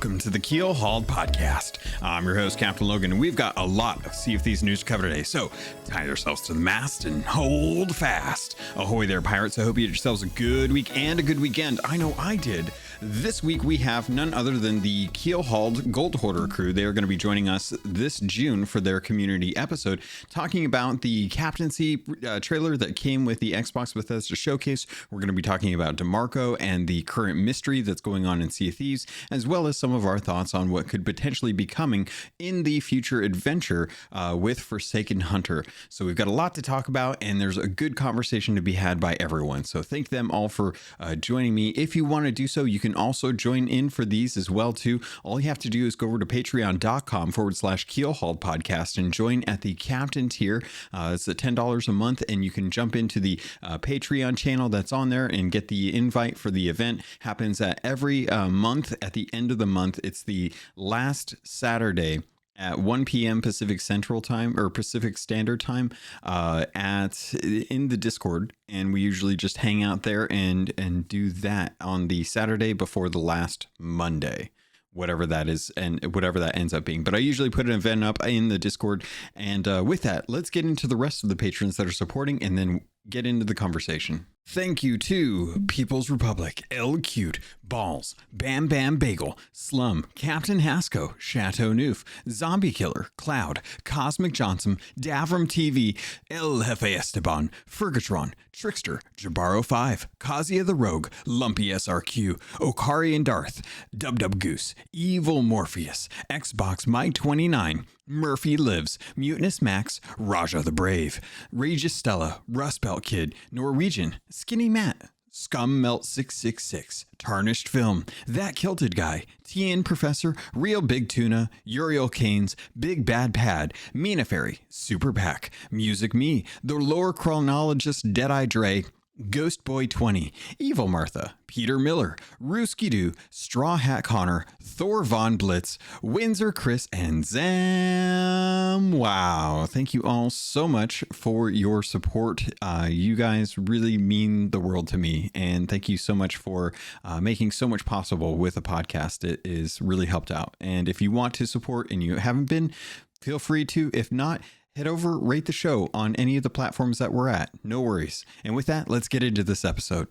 Welcome to the Keelhauled podcast. I'm your host, CaptainLogun, and we've got a lot of Sea of Thieves news to cover today, so tie yourselves to the mast and hold fast. Ahoy there, pirates. I hope you had yourselves a good week and a good weekend. I know I did. This week we have none other than the Keelhauled Gold Hoarder crew. They are going to be joining us this June for their community episode, talking about the captaincy trailer that came with the Xbox Bethesda showcase. We're going to be talking about DeMarco and the current mystery that's going on in Sea of Thieves, as well as some of our thoughts on what could potentially be coming in the future adventure with Forsaken Hunter. So we've got a lot to talk about, and there's a good conversation to be had by everyone. So thank them all for joining me. If you want to do so, you can also join in for these as well too. All you have to do is go over to patreon.com/Keelhauled podcast and join at the captain tier. It's at $10 a month, and you can jump into the Patreon channel that's on there and get the invite for the event. Happens at every month at the end of the month. It's the last Saturday at 1 p.m. Pacific Central Time or Pacific Standard Time in the Discord, and we usually just hang out there and do that on the Saturday before the last Monday, whatever that is and whatever that ends up being. But I usually put an event up in the Discord, and with that, let's get into the rest of the patrons that are supporting and then get into the conversation. Thank you to People's Republic, El Cute, Balls, Bam Bam Bagel, Slum, Captain Hasco, Chateau Neuf, Zombie Killer, Cloud, Cosmic Johnson, Davram TV, El Jefe Esteban, Fergatron, Trickster, Jabaro 5, Kazia the Rogue, Lumpy SRQ, Okari and Darth, Dub Dub Goose, Evil Morpheus, Xbox Mike 29, Murphy Lives, Mutinous Max, Raja the Brave, Regis Stella, Rust Belt Kid, Norwegian, Skinny Matt, Scum Melt 666, Tarnished Film, That Kilted Guy, TN Professor, Real Big Tuna, Uriel Canes, Big Bad Pad, Mina Fairy, Super Pack, Music Me, The Lore Chronologist Deadeye Dre, Ghost Boy 20, Evil Martha, Peter Miller, Rooski Doo, Straw Hat Connor, Thor Von Blitz, Windsor Chris, and Zam. Wow. Thank you all so much for your support. You guys really mean the world to me. And thank you so much for making so much possible with the podcast. It is really helped out. And if you want to support and you haven't been, feel free to. If not, head over, rate the show on any of the platforms that we're at. No worries. And with that, let's get into this episode.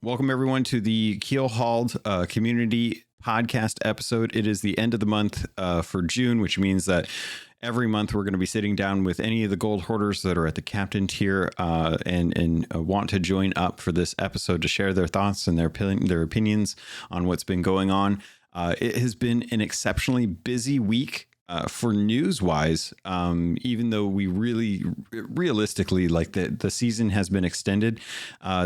Welcome, everyone, to the Keelhauled community podcast episode. It is the end of the month for June, which means that every month we're going to be sitting down with any of the gold hoarders that are at the captain tier and want to join up for this episode to share their thoughts and their opinions on what's been going on. It has been an exceptionally busy week for news-wise, even though we realistically, like the season has been extended.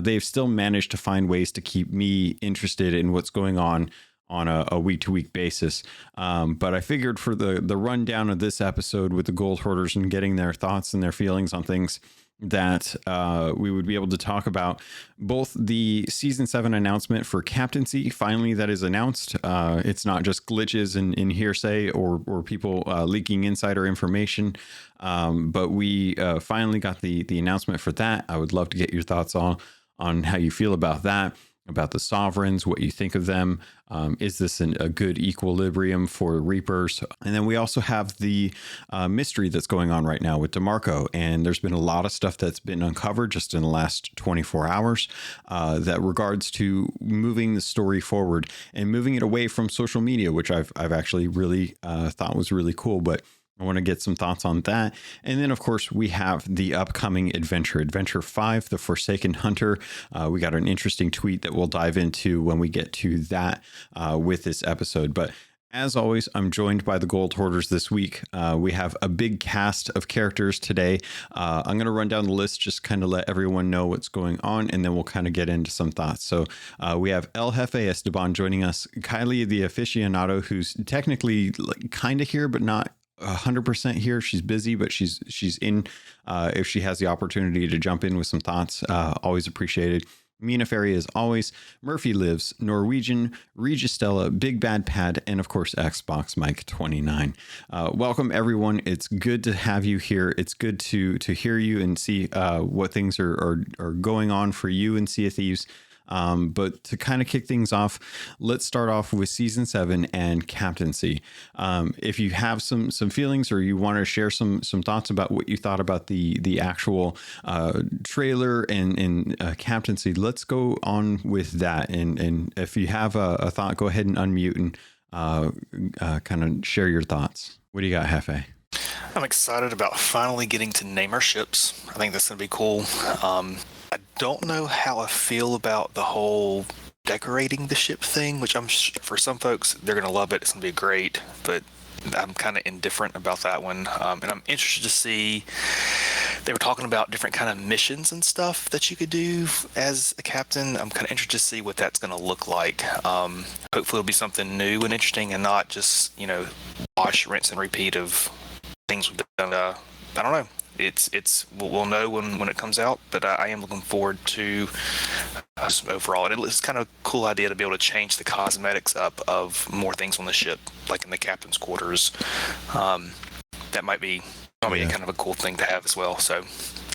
They've still managed to find ways to keep me interested in what's going on a week-to-week basis. But I figured for the rundown of this episode with the gold hoarders and getting their thoughts and their feelings on things, that we would be able to talk about both the season 7 announcement for captaincy. Finally, that is announced. It's not just glitches and hearsay or people leaking insider information, but we finally got the announcement for that. I would love to get your thoughts on how you feel about that, about the sovereigns, what you think of them. Is this a good equilibrium for Reapers? And then we also have the mystery that's going on right now with DeMarco. And there's been a lot of stuff that's been uncovered just in the last 24 hours that regards to moving the story forward and moving it away from social media, which I've actually really thought was really cool. But I want to get some thoughts on that. And then, of course, we have the upcoming Adventure 5, the Forsaken Hunter. We got an interesting tweet that we'll dive into when we get to that with this episode. But as always, I'm joined by the Gold Hoarders this week. We have a big cast of characters today. I'm going to run down the list, just kind of let everyone know what's going on, and then we'll kind of get into some thoughts. So we have El Jefe Esteban joining us, Kylie the aficionado, who's technically kind of here, but not 100% here. She's busy, but she's in if she has the opportunity to jump in with some thoughts. Always appreciated. Mina Fairy, as always, Murphy Lives, Norwegian, Regis Stella, Big Bad Pad, and of course Xbox Mike 29. Welcome, everyone. It's good to have you here. It's good to hear you and see what things are going on for you in Sea of Thieves. But to kind of kick things off, let's start off with season 7 and captaincy. If you have some feelings or you want to share some thoughts about what you thought about the actual trailer and captaincy, let's go on with that. And if you have a thought, go ahead and unmute and kind of share your thoughts. What do you got, Hefe? I'm excited about finally getting to name our ships. I think that's going to be cool. I don't know how I feel about the whole decorating the ship thing, which for some folks, they're going to love it. It's going to be great, but I'm kind of indifferent about that one. And I'm interested to see, they were talking about different kind of missions and stuff that you could do as a captain. I'm kind of interested to see what that's going to look like. Hopefully it'll be something new and interesting and not just, wash, rinse, and repeat of things we've done. I don't know. We'll know when it comes out, but I am looking forward to overall. And it's kind of a cool idea to be able to change the cosmetics up of more things on the ship, like in the captain's quarters. That might be kind of a cool thing to have as well. So,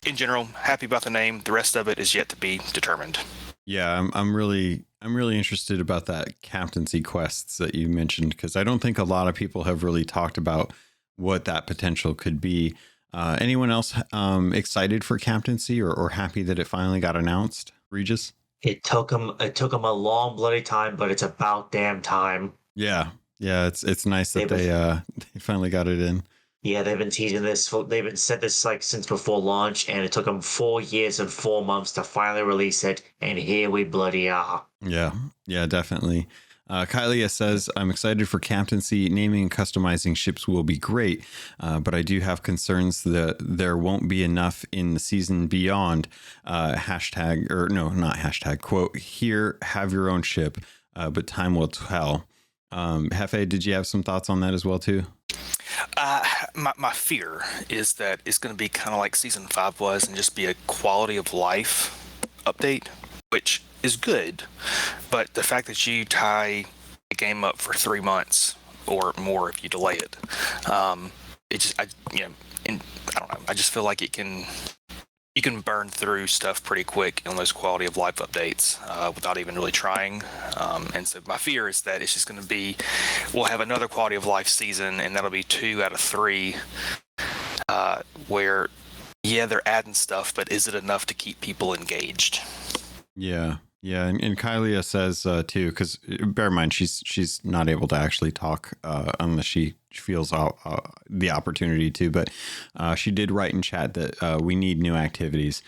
in general, happy about the name. The rest of it is yet to be determined. Yeah, I'm really interested about that captaincy quests that you mentioned, because I don't think a lot of people have really talked about what that potential could be. Anyone else excited for captaincy or happy that it finally got announced? Regis? It took them a long bloody time, but it's about damn time. Yeah, it's nice that they finally got it in. Yeah, they've been teasing this. They've been said this since before launch, and it took them 4 years and 4 months to finally release it. And here we bloody are. Yeah, definitely. Kylia says, I'm excited for captaincy. Naming and customizing ships will be great, but I do have concerns that there won't be enough in the season beyond. Quote, here, have your own ship, but time will tell. Hefe, did you have some thoughts on that as well, too? My fear is that it's going to be kind of like season 5 was and just be a quality of life update, which is good, but the fact that you tie a game up for 3 months or more if you delay it, I don't know. I just feel like you can burn through stuff pretty quick on those quality of life updates without even really trying. And so my fear is that it's just going to be, we'll have another quality of life season, and that'll be 2 out of 3, where they're adding stuff, but is it enough to keep people engaged? Yeah, and Kylia says too, because bear in mind she's not able to actually talk unless she feels the opportunity to, but she did write in chat that we need new activities.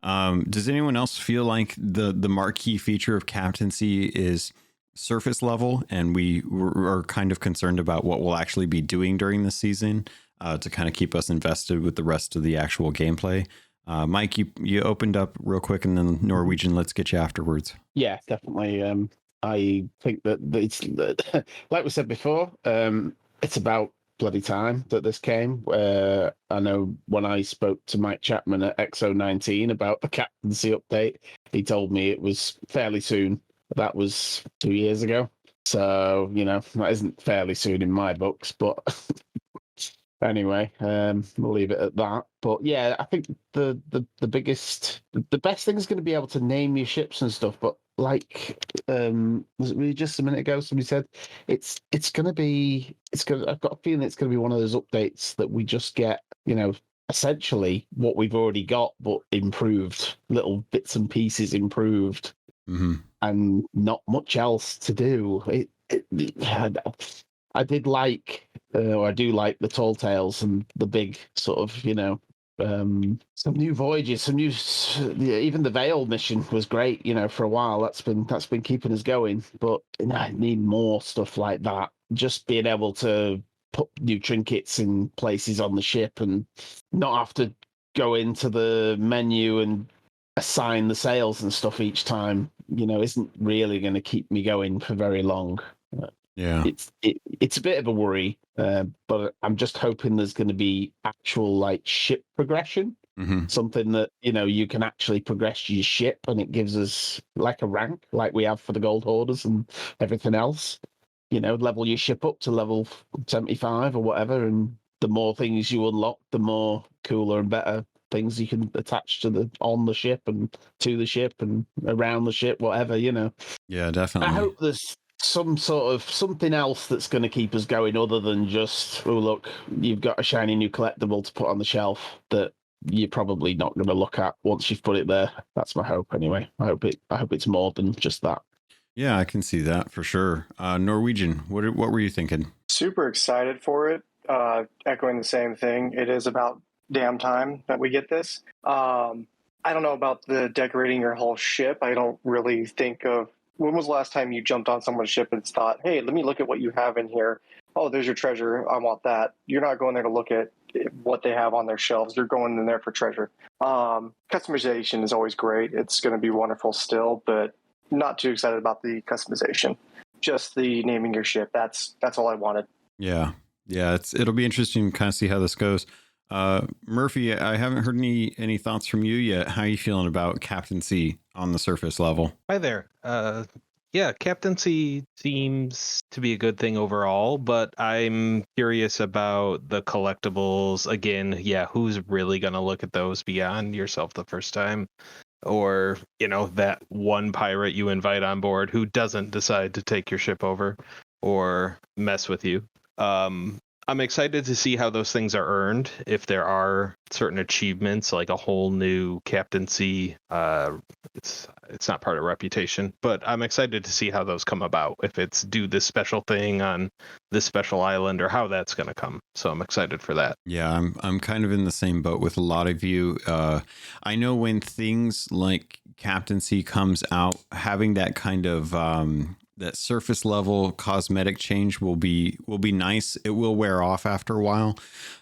Does anyone else feel like the marquee feature of captaincy is surface level, and we are kind of concerned about what we'll actually be doing during the season to kind of keep us invested with the rest of the actual gameplay? Mike, you opened up real quick, and then Norwegian, let's get you afterwards. Yeah, definitely. I think that it's like we said before, it's about bloody time that this came. I know when I spoke to Mike Chapman at XO19 about the captaincy update, he told me it was fairly soon. That was 2 years ago. So, that isn't fairly soon in my books, but anyway, we'll leave it at that. But yeah, I think the best thing is going to be able to name your ships and stuff. But like, was it really just a minute ago? Somebody said it's going to be. I've got a feeling it's going to be one of those updates that we just get. Essentially what we've already got, but improved, little bits and pieces improved, and not much else to do. I did like. I do like the tall tales and the big sort of, some new voyages, even the Veil mission was great, for a while. That's been keeping us going, but I need more stuff like that. Just being able to put new trinkets in places on the ship and not have to go into the menu and assign the sails and stuff each time, isn't really going to keep me going for very long. Yeah, it's a bit of a worry, but I'm just hoping there's going to be actual ship progression, something that you can actually progress your ship, and it gives us like a rank, like we have for the gold hoarders and everything else. Level your ship up to level 75 or whatever, and the more things you unlock, the more cooler and better things you can attach to on the ship and to the ship and around the ship, whatever, Yeah, definitely. I hope there's some sort of something else that's going to keep us going other than just, oh, look, you've got a shiny new collectible to put on the shelf that you're probably not going to look at once you've put it there. That's my hope anyway. I hope it's more than just that. Yeah, I can see that for sure. Norwegian, what were you thinking? Super excited for it. Echoing the same thing. It is about damn time that we get this. I don't know about the decorating your whole ship. I don't really think of, when was the last time you jumped on someone's ship and thought, hey, let me look at what you have in here. Oh, there's your treasure. I want that. You're not going there to look at what they have on their shelves. You're going in there for treasure. Customization is always great. It's going to be wonderful still, but not too excited about the customization. Just the naming your ship. That's all I wanted. Yeah. It'll be interesting to kind of see how this goes. Murphy, I haven't heard any thoughts from you yet. How are you feeling about captaincy on the surface level? Hi there. Yeah, captaincy seems to be a good thing overall, but I'm curious about the collectibles. Again, yeah, who's really going to look at those beyond yourself the first time? Or, that one pirate you invite on board who doesn't decide to take your ship over or mess with you. I'm excited to see how those things are earned. If there are certain achievements, like a whole new captaincy, it's not part of reputation, but I'm excited to see how those come about. If it's do this special thing on this special island, or how that's going to come. So I'm excited for that. Yeah, I'm kind of in the same boat with a lot of you. I know when things like captaincy comes out, having that kind of that surface level cosmetic change will be nice. It will wear off after a while.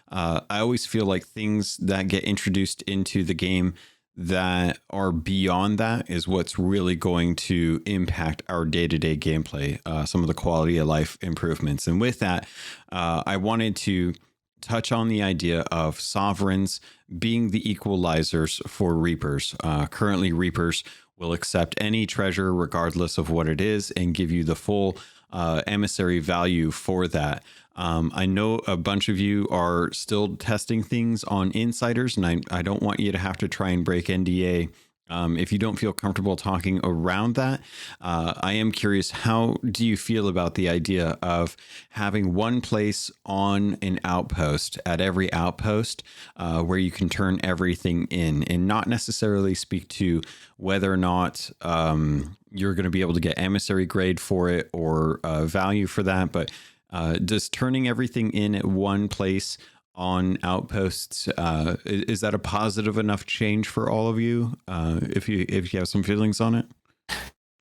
I always feel like things that get introduced into the game that are beyond that is what's really going to impact our day-to-day gameplay, some of the quality of life improvements. And with that, I wanted to touch on the idea of sovereigns being the equalizers for Reapers. Currently, Reapers will accept any treasure regardless of what it is and give you the full emissary value for that. I know a bunch of you are still testing things on insiders, and I don't want you to have to try and break NDA. If you don't feel comfortable talking around that, I am curious, how do you feel about the idea of having one place on an outpost at every outpost where you can turn everything in, and not necessarily speak to whether or not you're going to be able to get emissary grade for it or value for that, but does turning everything in at one place on outposts, is that a positive enough change for all of you? If you have some feelings on it,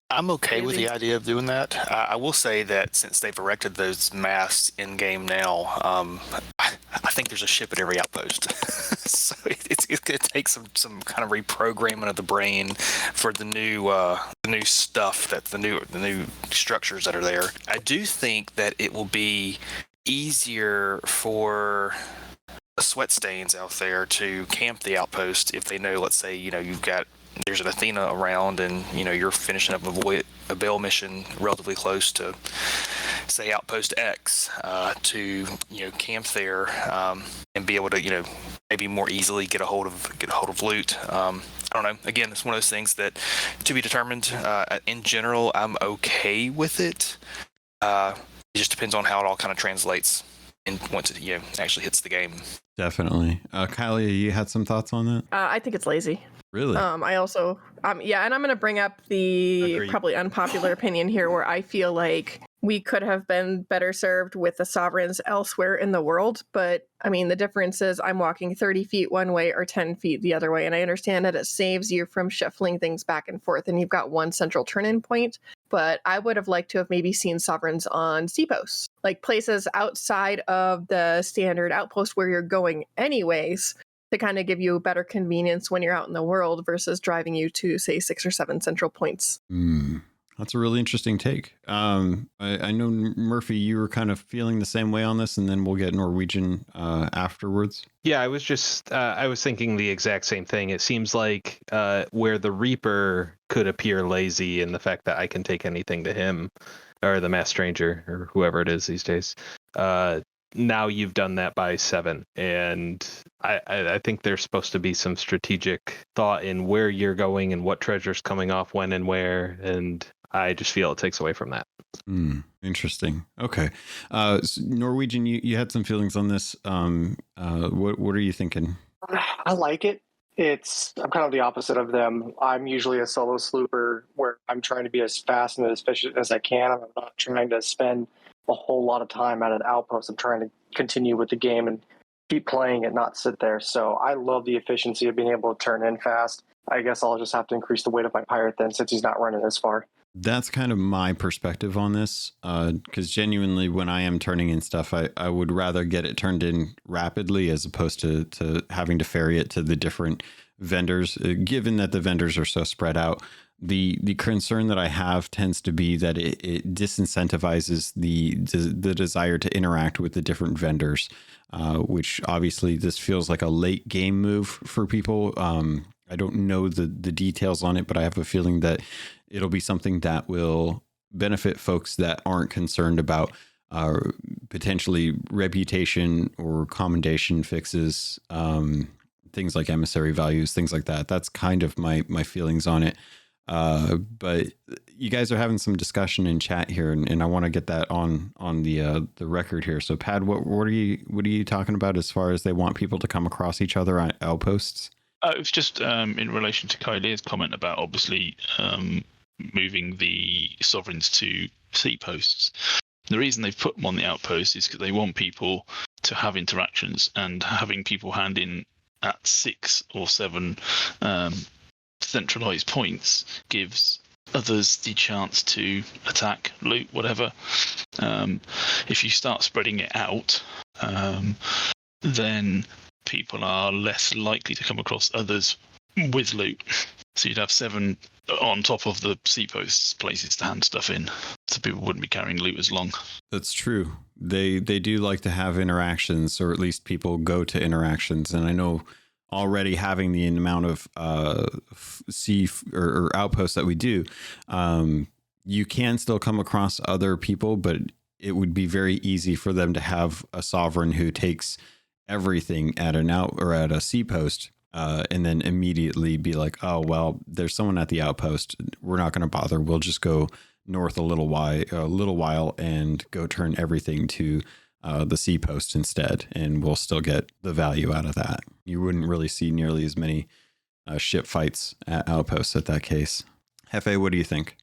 I'm okay with the idea of doing that. I will say that since they've erected those masts in game now, I think there's a ship at every outpost. So it's going to take some kind of reprogramming of the brain for the new stuff, that the new structures that are there. I do think that it will be easier for sweat stains out there to camp the outpost if they know, let's say, there's an Athena around and you're finishing up a bail mission relatively close to, say, outpost X, to camp there and be able to maybe more easily get a hold of loot. I don't know. Again, it's one of those things that to be determined. In general, I'm okay with it. It just depends on how it all kind of translates and once it actually hits the game. Definitely. Kylie, you had some thoughts on that? I think it's lazy. Really? I also, and I'm going to bring up the Agreed. probably unpopular opinion here, where I feel like we could have been better served with the sovereigns elsewhere in the world. But I mean, the difference is I'm walking 30 feet one way or 10 feet the other way. And I understand that it saves you from shuffling things back and forth and you've got one central turn-in point. But I would have liked to have maybe seen sovereigns on seaposts, like places outside of the standard outpost where you're going anyways, to kind of give you better convenience when you're out in the world versus driving you to, say, 6 or 7 central points. That's a really interesting take. I know, Murphy, you were kind of feeling the same way on this, and then we'll get Norwegian afterwards. Yeah, I was thinking the exact same thing. It seems like where the Reaper could appear lazy in the fact that I can take anything to him, or the Mass Stranger, or whoever it is these days. now you've done that by 7. And I think there's supposed to be some strategic thought in where you're going and what treasure's coming off when and where. And I just feel it takes away from that. Interesting. Okay. Norwegian, you had some feelings on this. What are you thinking? I like it. I'm kind of the opposite of them. I'm usually a solo slooper where I'm trying to be as fast and as efficient as I can. I'm not trying to spend a whole lot of time at an outpost. I'm trying to continue with the game and keep playing it, not sit there. So I love the efficiency of being able to turn in fast. I guess I'll just have to increase the weight of my pirate then, since he's not running as far. That's kind of my perspective on this, because genuinely when I am turning in stuff, I would rather get it turned in rapidly as opposed to having to ferry it to the different vendors, given that the vendors are so spread out. The concern that I have tends to be that it disincentivizes the desire to interact with the different vendors, which obviously this feels like a late game move for people. I don't know the details on it, but I have a feeling that it'll be something that will benefit folks that aren't concerned about potentially reputation or commendation fixes, things like emissary values, things like that. That's kind of my feelings on it. But you guys are having some discussion in chat here, and I want to get that on the record here. So, Pad, what are you talking about as far as they want people to come across each other on outposts? It was just in relation to Kylie's comment about obviously moving the sovereigns to sea posts. The reason they've put them on the outposts is because they want people to have interactions, and having people hand in at 6 or 7 centralized points gives others the chance to attack, loot, whatever. If you start spreading it out, then people are less likely to come across others with loot. So you'd have 7 on top of the sea posts places to hand stuff in, so people wouldn't be carrying loot as long. That's true. They do like to have interactions, or at least people go to interactions. And I know already having the amount of sea or outposts that we do, you can still come across other people, but it would be very easy for them to have a sovereign who takes everything at an out or at a sea post, and then immediately be like, oh, well, there's someone at the outpost. We're not going to bother. We'll just go north a little while and go turn everything to the sea post instead, and we'll still get the value out of that. You wouldn't really see nearly as many ship fights at outposts at that case. Hefe, what do you think?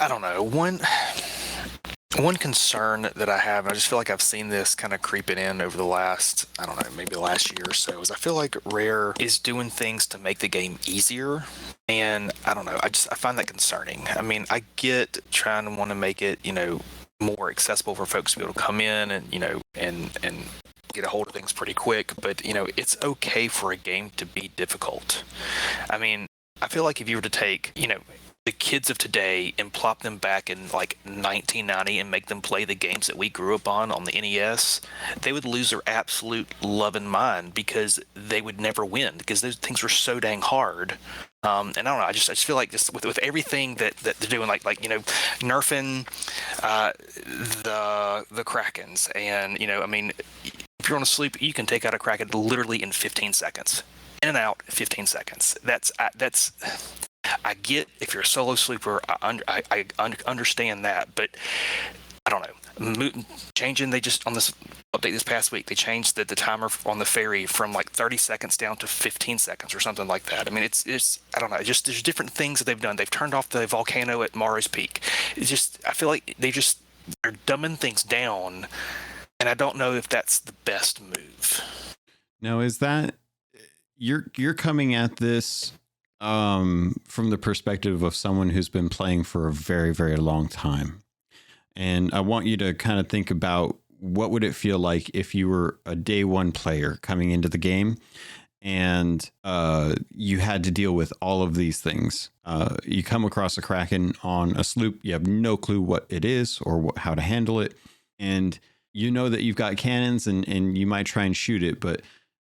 I don't know. One concern that I have, and I just feel like I've seen this kind of creeping in over the last, I don't know, maybe the last year or so, is I feel like Rare is doing things to make the game easier. And I don't know, I find that concerning. I mean, I get trying to want to make it, more accessible for folks to be able to come in and, and get a hold of things pretty quick. But, it's okay for a game to be difficult. I mean, I feel like if you were to take, the kids of today and plop them back in like 1990 and make them play the games that we grew up on the NES, they would lose their absolute loving mind, because they would never win, because those things were so dang hard. And I don't know, I just feel like just with everything that they're doing, like nerfing the Krakens, and I mean, if you're on a sloop, you can take out a Kraken literally in 15 seconds, in and out 15 seconds. That's I get if you're a solo sleeper, I understand that, but I don't know. Changing, they just on this update this past week, they changed the timer on the ferry from like 30 seconds down to 15 seconds or something like that. I mean, it's I don't know. Just there's different things that they've done. They've turned off the volcano at Mara's Peak. It's just, I feel like they're dumbing things down, and I don't know if that's the best move. Now, is that you're coming at this from the perspective of someone who's been playing for a very, very long time. And I want you to kind of think about what would it feel like if you were a day one player coming into the game, and you had to deal with all of these things. You come across a Kraken on a sloop. You have no clue what it is or how to handle it. And you know that you've got cannons and you might try and shoot it, but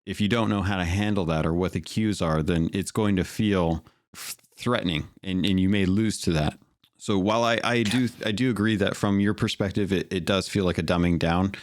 if you don't know how to handle that or what the cues are, then it's going to feel threatening, and you may lose to that. So while I do agree that from your perspective, it does feel like a dumbing down,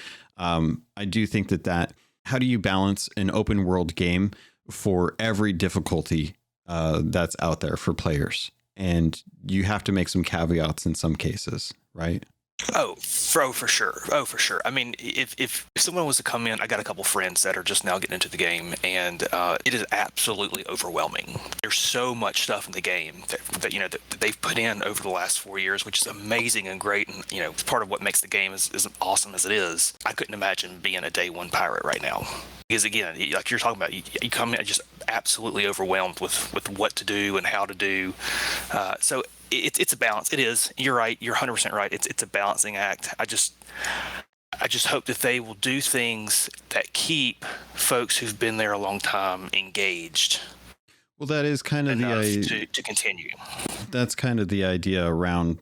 I do think that how do you balance an open world game for every difficulty that's out there for players? And you have to make some caveats in some cases, right? For sure. I mean, if someone was to come in, I got a couple friends that are just now getting into the game, and it is absolutely overwhelming. There's so much stuff in the game that they've put in over the last 4 years, which is amazing and great, and it's part of what makes the game as awesome as it is. I couldn't imagine being a day one pirate right now, because again, like you're talking about, you come in just absolutely overwhelmed with what to do and how to do. So it's a balance. It is. You're right. You're 100% right. It's a balancing act. I just hope that they will do things that keep folks who've been there a long time engaged. Well, that is kind of the idea to continue. That's kind of the idea around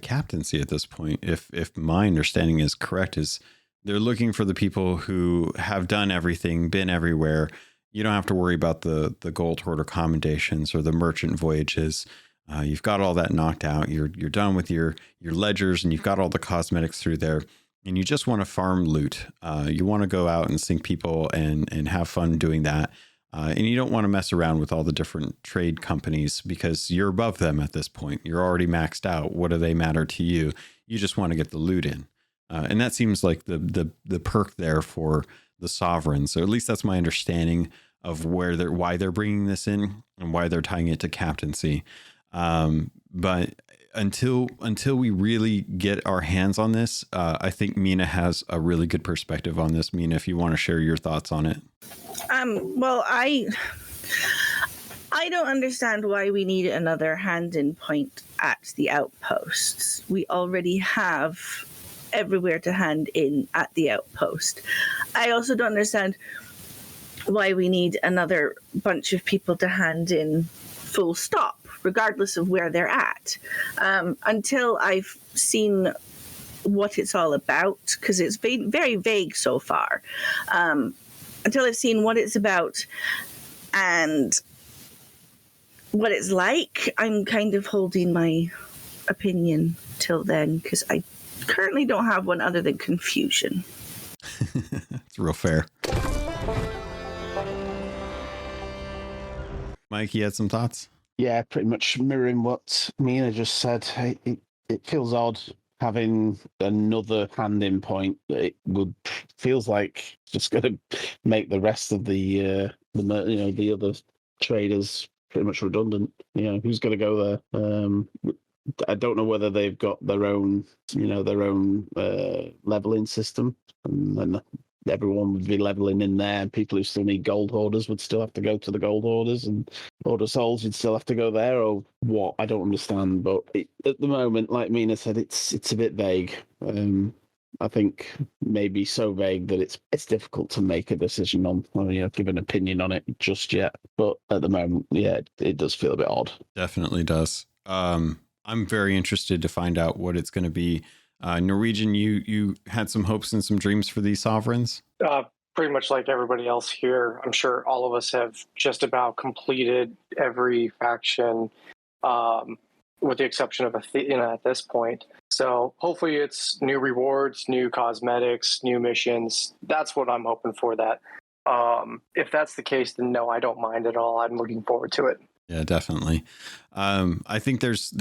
captaincy at this point. If my understanding is correct, is they're looking for the people who have done everything, been everywhere. You don't have to worry about the gold hoarder commendations or the merchant voyages. You've got all that knocked out. You're done with your ledgers, and you've got all the cosmetics through there, and you just want to farm loot. You want to go out and sink people and have fun doing that. And you don't want to mess around with all the different trade companies because you're above them at this point. You're already maxed out. What do they matter to you? You just want to get the loot in. And that seems like the perk there for the sovereign. So at least that's my understanding of why they're bringing this in and why they're tying it to captaincy. But until we really get our hands on this, I think Mina has a really good perspective on this. Mina, if you want to share your thoughts on it. Well, I don't understand why we need another hand-in point at the outposts. We already have everywhere to hand in at the outpost. I also don't understand why we need another bunch of people to hand in full stop, regardless of where they're at, until I've seen what it's all about, because it's been very vague so far. Until I've seen what it's about and what it's like, I'm kind of holding my opinion till then, because I currently don't have one other than confusion. It's real fair. Mike, you had some thoughts? Yeah, pretty much mirroring what Mina just said. It feels odd having another hand-in point. It feels like just going to make the rest of the other traders pretty much redundant. Who's going to go there? I don't know whether they've got their own leveling system, and then everyone would be leveling in there. People who still need gold hoarders would still have to go to the gold hoarders, and Order Souls would still have to go there, or what? I don't understand. But at the moment, like Mina said, it's a bit vague. I think maybe so vague that it's difficult to make a decision on, give an opinion on it just yet. But at the moment, yeah, it does feel a bit odd. Definitely does. I'm very interested to find out what it's going to be. Norwegian, you had some hopes and some dreams for these sovereigns? Pretty much like everybody else here, I'm sure all of us have just about completed every faction, with the exception of Athena at this point. So hopefully it's new rewards, new cosmetics, new missions. That's what I'm hoping for. That if that's the case, then no, I don't mind at all. I'm looking forward to it. Yeah, definitely. I think there's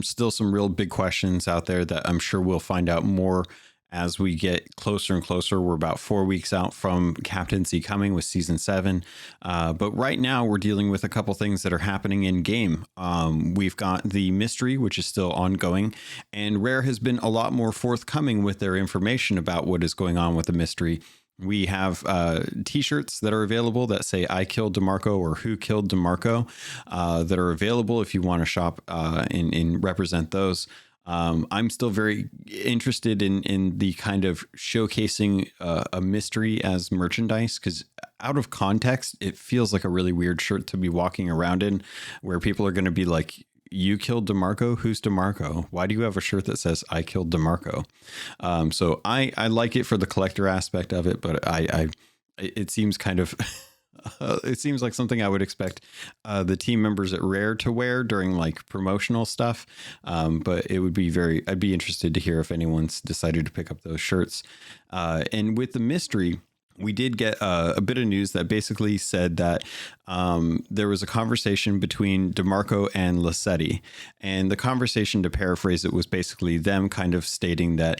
still some real big questions out there that I'm sure we'll find out more as we get closer and closer. We're about 4 weeks out from captaincy coming with season 7. But right now we're dealing with a couple things that are happening in game. We've got the mystery, which is still ongoing, and Rare has been a lot more forthcoming with their information about what is going on with the mystery. We have t-shirts that are available that say I killed DeMarco or who killed DeMarco that are available if you want to shop and represent those. I'm still very interested in the kind of showcasing a mystery as merchandise, because out of context, it feels like a really weird shirt to be walking around in, where people are going to be like, you killed DeMarco? Who's DeMarco? Why do you have a shirt that says I killed DeMarco? So I like it for the collector aspect of it, but it seems kind of It seems like something I would expect the team members at Rare to wear during like promotional stuff. But it would be I'd be interested to hear if anyone's decided to pick up those shirts. And with the mystery, we did get a bit of news that basically said that there was a conversation between DeMarco and Lassetti. And the conversation, to paraphrase it, was basically them kind of stating that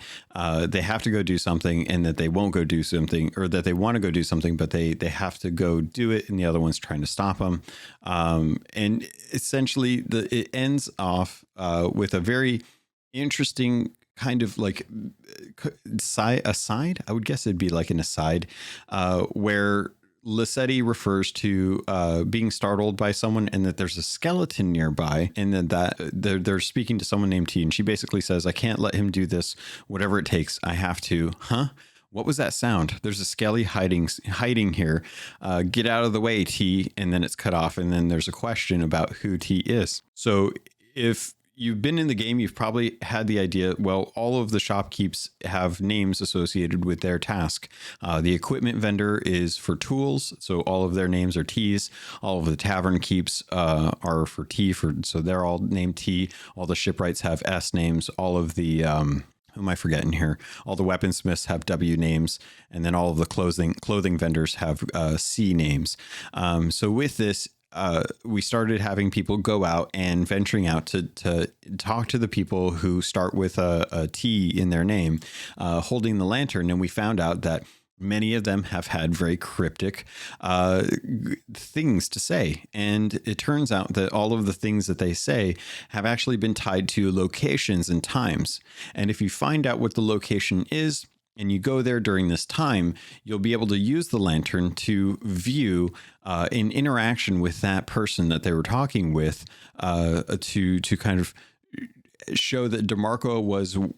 they have to go do something and that they won't go do something, or that they want to go do something, but they have to go do it. And the other one's trying to stop them. And essentially, it ends off with a very interesting kind of like aside. I would guess it'd be like an aside where Lassetti refers to being startled by someone and that there's a skeleton nearby, and that they're speaking to someone named T, and she basically says, I can't let him do this, whatever it takes. I have to. What was that sound? There's a skelly hiding here. Get out of the way, T. And then it's cut off. And then there's a question about who T is. So if you've been in the game, you've probably had the idea, well, all of the shopkeeps have names associated with their task. The equipment vendor is for tools, so all of their names are T's. All of the tavern keeps are for T, so they're all named T. All the shipwrights have S names. All of the who am I forgetting here? All the weaponsmiths have W names, and then all of the clothing vendors have C names. So with this, we started having people go out and venturing out to talk to the people who start with a T in their name, holding the lantern. And we found out that many of them have had very cryptic things to say. And it turns out that all of the things that they say have actually been tied to locations and times. And if you find out what the location is, and you go there during this time, you'll be able to use the lantern to view an interaction with that person that they were talking with, to kind of show that DeMarco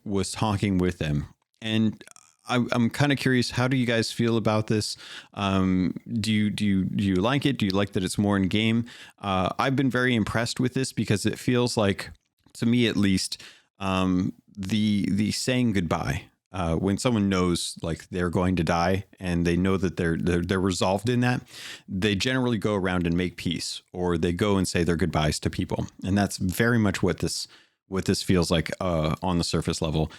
was talking with them. And I'm kind of curious, how do you guys feel about this? Do you like it? Do you like that it's more in game? I've been very impressed with this because it feels like, to me at least, the saying goodbye. When someone knows like they're going to die and they know that they're resolved in that, they generally go around and make peace, or they go and say their goodbyes to people. And that's very much what this feels like on the surface level.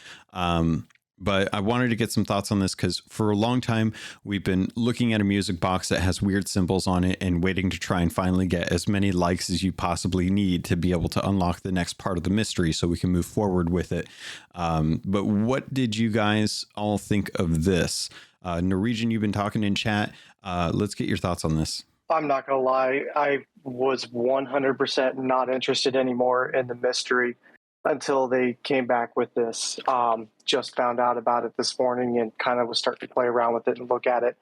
But I wanted to get some thoughts on this because for a long time, we've been looking at a music box that has weird symbols on it and waiting to try and finally get as many likes as you possibly need to be able to unlock the next part of the mystery so we can move forward with it. But what did you guys all think of this? Norwegian, you've been talking in chat. Let's get your thoughts on this. I'm not going to lie. I was 100% not interested anymore in the mystery until they came back with this. Just found out about it this morning and kind of was starting to play around with it and look at it.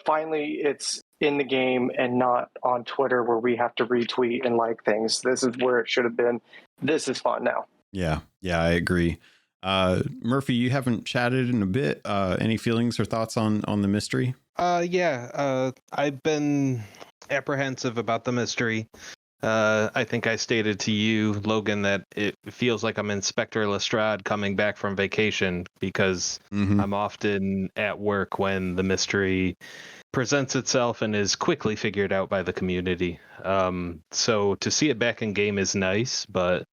Finally, it's in the game and not on Twitter where we have to retweet and like things. This is where it should have been. This is fun now. Yeah, I agree. Murphy, you haven't chatted in a bit. Any feelings or thoughts on the mystery? I've been apprehensive about the mystery. I think I stated to you, Logan, that it feels like I'm Inspector Lestrade coming back from vacation because I'm often at work when the mystery presents itself and is quickly figured out by the community. So to see it back in game is nice, but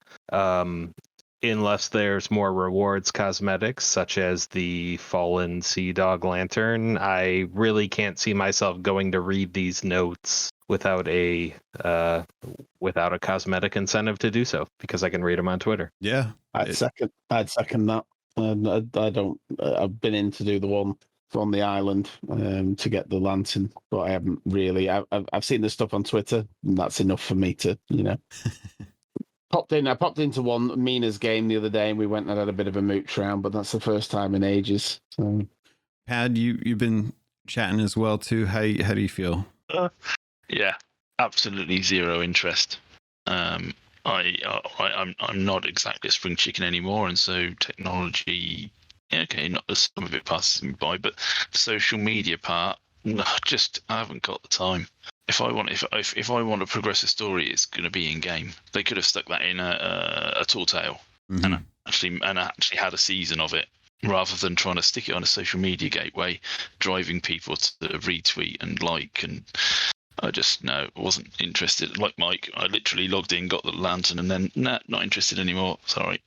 unless there's more rewards cosmetics, such as the Fallen Sea Dog Lantern, I really can't see myself going to read these notes without a cosmetic incentive to do so, because I can read them on Twitter. Yeah, I'd second that. I don't. I've been in to do the one on the island to get the lantern, but I haven't really. I've seen the stuff on Twitter, and that's enough for me to, I popped into one Mina's game the other day, and we went and had a bit of a mooch round, but that's the first time in ages. So. Pad, you've been chatting as well too. How do you feel? Yeah, absolutely zero interest. I'm not exactly a spring chicken anymore, and so technology, okay, not some of it passes me by, but the social media part, no, I haven't got the time. If I want to progress a story, it's going to be in game. They could have stuck that in a Tall Tale and actually had a season of it. rather than trying to stick it on a social media gateway, driving people to retweet and like. And I just, no, wasn't interested. Like Mike, I literally logged in, got the lantern, and then, nah, not interested anymore. Sorry.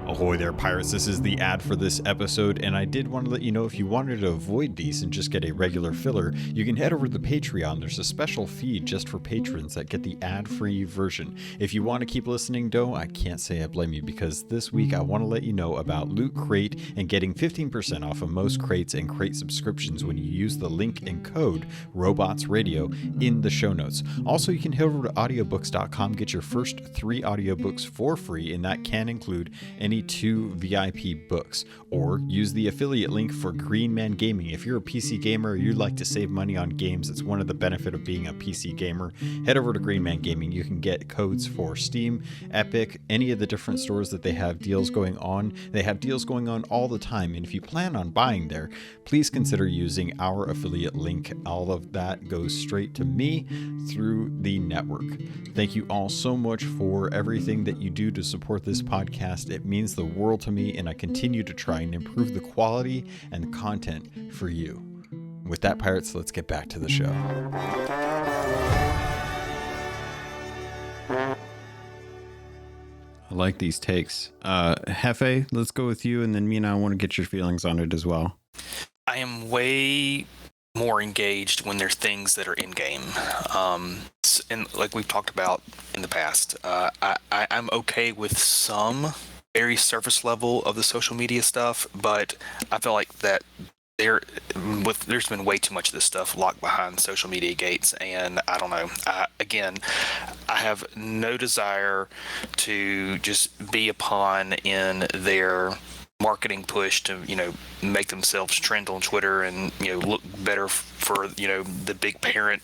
Ahoy there, pirates. This is the ad for this episode, and I did want to let you know if you wanted to avoid these and just get a regular filler, you can head over to the Patreon. There's a special feed just for patrons that get the ad-free version. If you want to keep listening, though, I can't say I blame you, because this week I want to let you know about Loot Crate and getting 15% off of most crates and crate subscriptions when you use the link and code RobotsRadio in the show notes. Also, you can head over to audiobooks.com, get your first 3 audiobooks for free, and that can include any 2 VIP books, or use the affiliate link for Green Man Gaming. If you're a PC gamer or you'd like to save money on games, it's one of the benefits of being a PC gamer. Head over to Green Man Gaming. You can get codes for Steam, Epic, any of the different stores that they have deals going on. They have deals going on all the time, and if you plan on buying there, please consider using our affiliate link. All of that goes straight to me through the network. Thank you all so much for everything that you do to support this podcast. It means the world to me, and I continue to try and improve the quality and the content for you. With that, pirates, let's get back to the show. I like these takes. Hefe, let's go with you, and then Mina, I want to get your feelings on it as well. I am way more engaged when there's things that are in game. And like we've talked about in the past, I'm okay with some very surface level of the social media stuff, but I feel like that there's been way too much of this stuff locked behind social media gates, and I don't know. I have no desire to just be a pawn in their marketing push to, make themselves trend on Twitter and, look better for, the big parent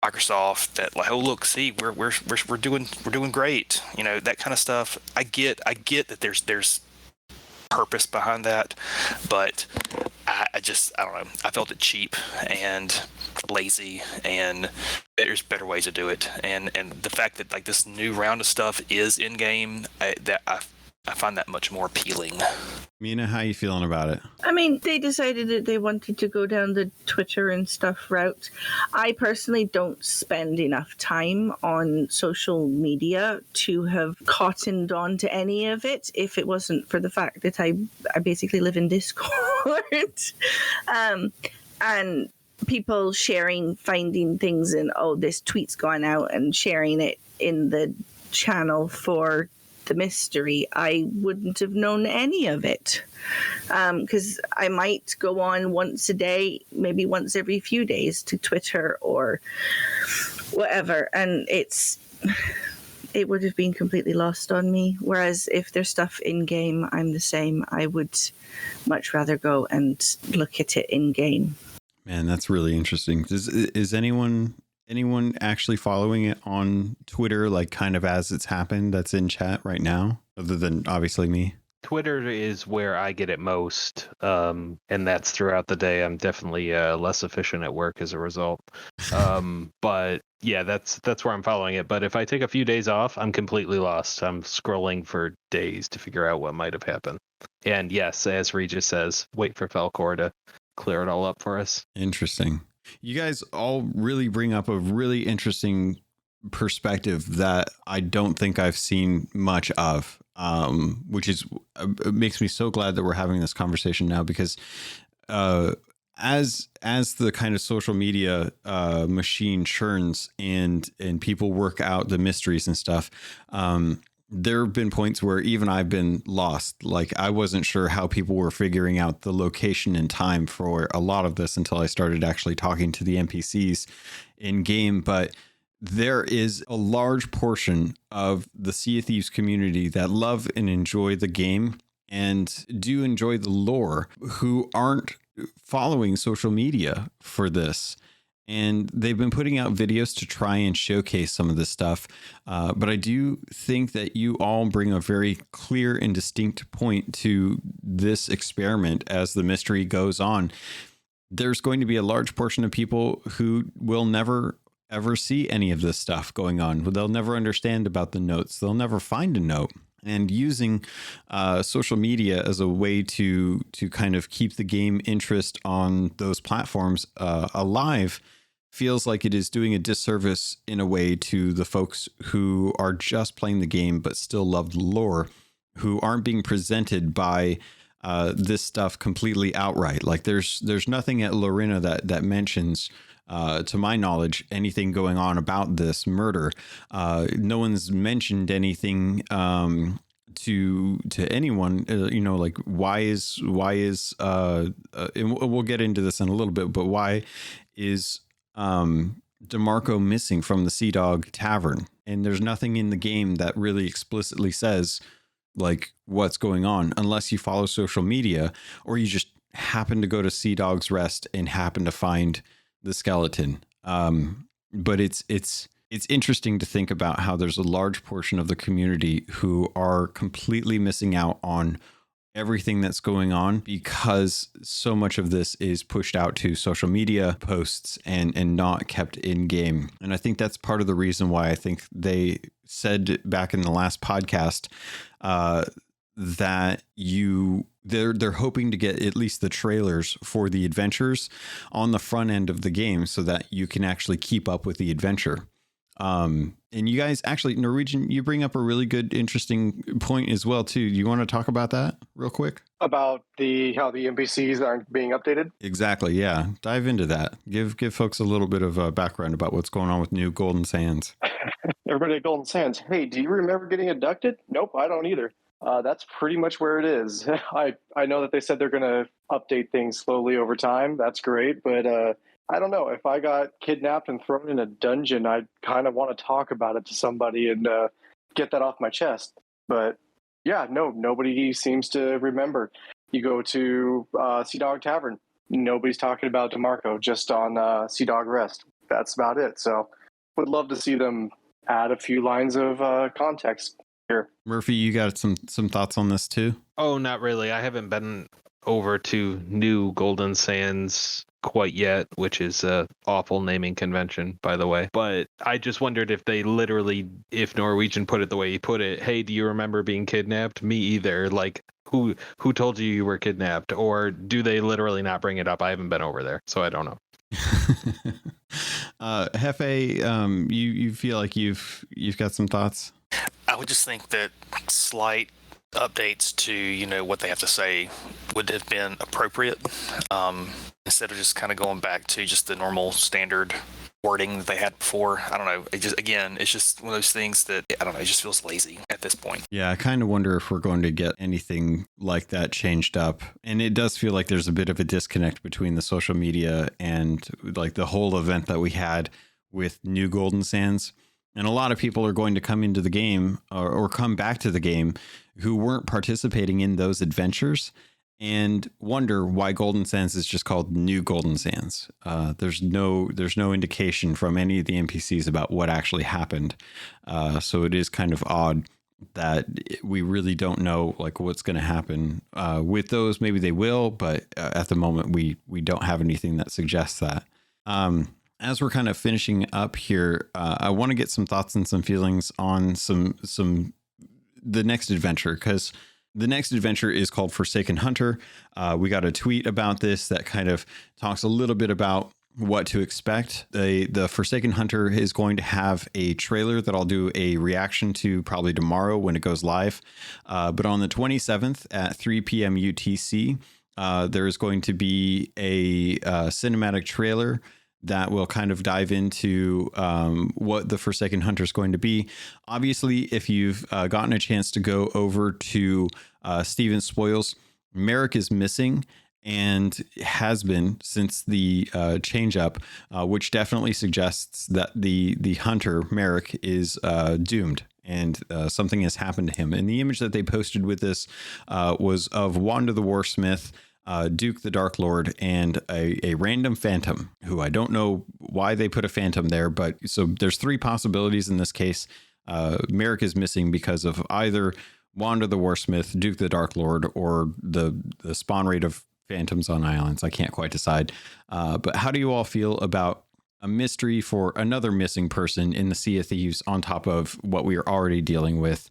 Microsoft, that like, oh look, see, we're doing great, that kind of stuff. I get that there's purpose behind that, but I don't know. I felt it cheap and lazy, and there's better ways to do it. And the fact that like this new round of stuff is in game, I find that much more appealing. Mina, how you feeling about it? I mean, they decided that they wanted to go down the Twitter and stuff route. I personally don't spend enough time on social media to have cottoned on to any of it if it wasn't for the fact that I basically live in Discord. And people finding things and, oh, this tweet's gone out, and sharing it in the channel for the mystery. I wouldn't have known any of it, because I might go on once a day, maybe once every few days, to Twitter or whatever, and it would have been completely lost on me. Whereas if there's stuff in game, I'm the same. I would much rather go and look at it in game. Man, that's really interesting. Is anyone actually following it on Twitter, like kind of as it's happened, that's in chat right now, other than obviously me? Twitter is where I get it most, and that's throughout the day. I'm definitely less efficient at work as a result. But yeah, that's where I'm following it. But if I take a few days off, I'm completely lost. I'm scrolling for days to figure out what might have happened. And yes, as Regis says, wait for Falcor to clear it all up for us. Interesting. You guys all really bring up a really interesting perspective that I don't think I've seen much of, which is it makes me so glad that we're having this conversation now, because as the kind of social media machine churns and people work out the mysteries and stuff, there have been points where even I've been lost. Like, I wasn't sure how people were figuring out the location and time for a lot of this until I started actually talking to the NPCs in game. But there is a large portion of the Sea of Thieves community that love and enjoy the game and do enjoy the lore, who aren't following social media for this. And they've been putting out videos to try and showcase some of this stuff. But I do think that you all bring a very clear and distinct point to this experiment as the mystery goes on. There's going to be a large portion of people who will never, ever see any of this stuff going on. They'll never understand about the notes. They'll never find a note. And using social media as a way to kind of keep the game interest on those platforms alive feels like it is doing a disservice in a way to the folks who are just playing the game but still love the lore, who aren't being presented by this stuff completely outright. Like there's nothing at Lorena that mentions, to my knowledge, anything going on about this murder. No one's mentioned anything to anyone, like why is and we'll get into this in a little bit, but why is DeMarco missing from the Sea Dog Tavern? And there's nothing in the game that really explicitly says like what's going on, unless you follow social media or you just happen to go to Sea Dog's Rest and happen to find the skeleton. But it's interesting to think about how there's a large portion of the community who are completely missing out on everything that's going on because so much of this is pushed out to social media posts and not kept in game. And I think that's part of the reason why I think they said back in the last podcast that they're hoping to get at least the trailers for the adventures on the front end of the game so that you can actually keep up with the adventure. And you guys actually, Norwegian, you bring up a really good, interesting point as well, too. You want to talk about that real quick? About how the NPCs aren't being updated? Exactly. Yeah. Dive into that. Give folks a little bit of background about what's going on with New Golden Sands. Everybody at Golden Sands, hey, do you remember getting abducted? Nope, I don't either. That's pretty much where it is. I know that they said they're going to update things slowly over time. That's great. But I don't know. If I got kidnapped and thrown in a dungeon, I'd kind of want to talk about it to somebody and get that off my chest. But yeah, nobody seems to remember. You go to Sea Dog Tavern. Nobody's talking about DeMarco, just on Sea Dog Rest. That's about it. So would love to see them add a few lines of context here. Murphy, you got some thoughts on this too? Oh, not really. I haven't been over to New Golden Sands quite yet, which is a awful naming convention, by the way. But I just wondered if if Norwegian put it the way he put it, hey, do you remember being kidnapped? Me either. Like, who told you were kidnapped? Or do they literally not bring it up? I haven't been over there, so I don't know. Hefe, you feel like you've got some thoughts? I would just think that slight updates to what they have to say would have been appropriate, instead of just kind of going back to just the normal standard wording that they had before. I don't know. It's just one of those things that, I don't know, it just feels lazy at this point. Yeah, I kind of wonder if we're going to get anything like that changed up. And it does feel like there's a bit of a disconnect between the social media and like the whole event that we had with New Golden Sands. And a lot of people are going to come into the game or come back to the game who weren't participating in those adventures and wonder why Golden Sands is just called New Golden Sands. There's no indication from any of the NPCs about what actually happened. So it is kind of odd that we really don't know like what's going to happen with those. Maybe they will, but at the moment we don't have anything that suggests that. As we're kind of finishing up here, I want to get some thoughts and some feelings on the next adventure, because the next adventure is called Forsaken Hunter. We got a tweet about this that kind of talks a little bit about what to expect. The Forsaken Hunter is going to have a trailer that I'll do a reaction to probably tomorrow when it goes live. But on the 27th at 3 p.m. UTC, there is going to be a cinematic trailer that will kind of dive into what the Forsaken Hunter is going to be. Obviously, if you've gotten a chance to go over to Steven Spoils, Merrick is missing and has been since the change up, which definitely suggests that the hunter, Merrick, is doomed and something has happened to him. And the image that they posted with this was of Wanda the Warsmith, Duke the Dark Lord, and a random phantom who I don't know why they put a phantom there, but so there's three possibilities in this case. Merrick is missing because of either Wanda the Warsmith, Duke the Dark Lord, or the spawn rate of phantoms on islands. I can't quite decide. But how do you all feel about a mystery for another missing person in the Sea of Thieves on top of what we are already dealing with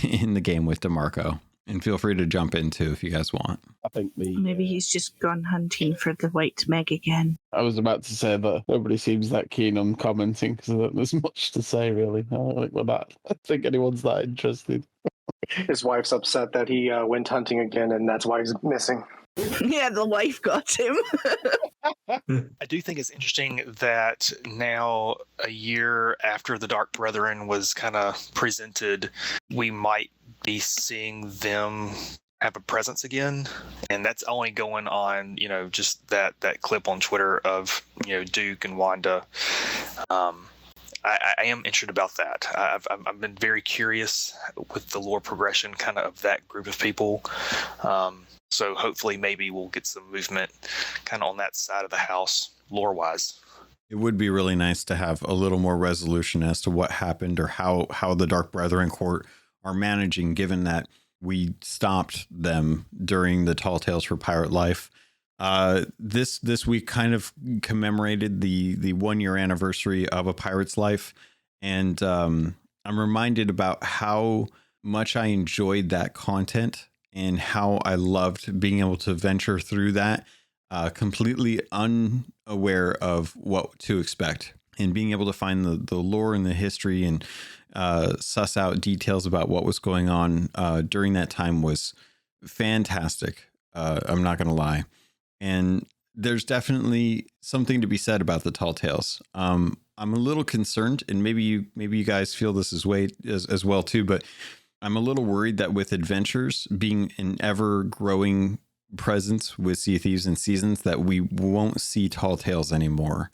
in the game with DeMarco. And feel free to jump in too if you guys want. I think Maybe he's just gone hunting for the white Meg again. I was about to say that nobody seems that keen on commenting because I don't think there's much to say really. I don't think anyone's that interested. His wife's upset that he went hunting again, and that's why he's missing. Yeah, the wife got him. I do think it's interesting that now, a year after the Dark Brethren was kind of presented, we might be seeing them have a presence again, and that's only going on, just that clip on Twitter of Duke and Wanda. I am interested about that. I've been very curious with the lore progression kind of that group of people. So hopefully maybe we'll get some movement kind of on that side of the house lore-wise. It would be really nice to have a little more resolution as to what happened or how the Dark Brethren Court are managing, given that we stopped them during the Tall Tales for Pirate Life. This week kind of commemorated the 1 year anniversary of A Pirate's Life. And I'm reminded about how much I enjoyed that content and how I loved being able to venture through that completely unaware of what to expect, and being able to find the lore and the history and suss out details about what was going on during that time was fantastic. I'm not going to lie. And there's definitely something to be said about the Tall Tales. I'm a little concerned, and maybe you guys feel this as well too, but I'm a little worried that with adventures being an ever growing presence with Sea of Thieves and Seasons, that we won't see Tall Tales anymore.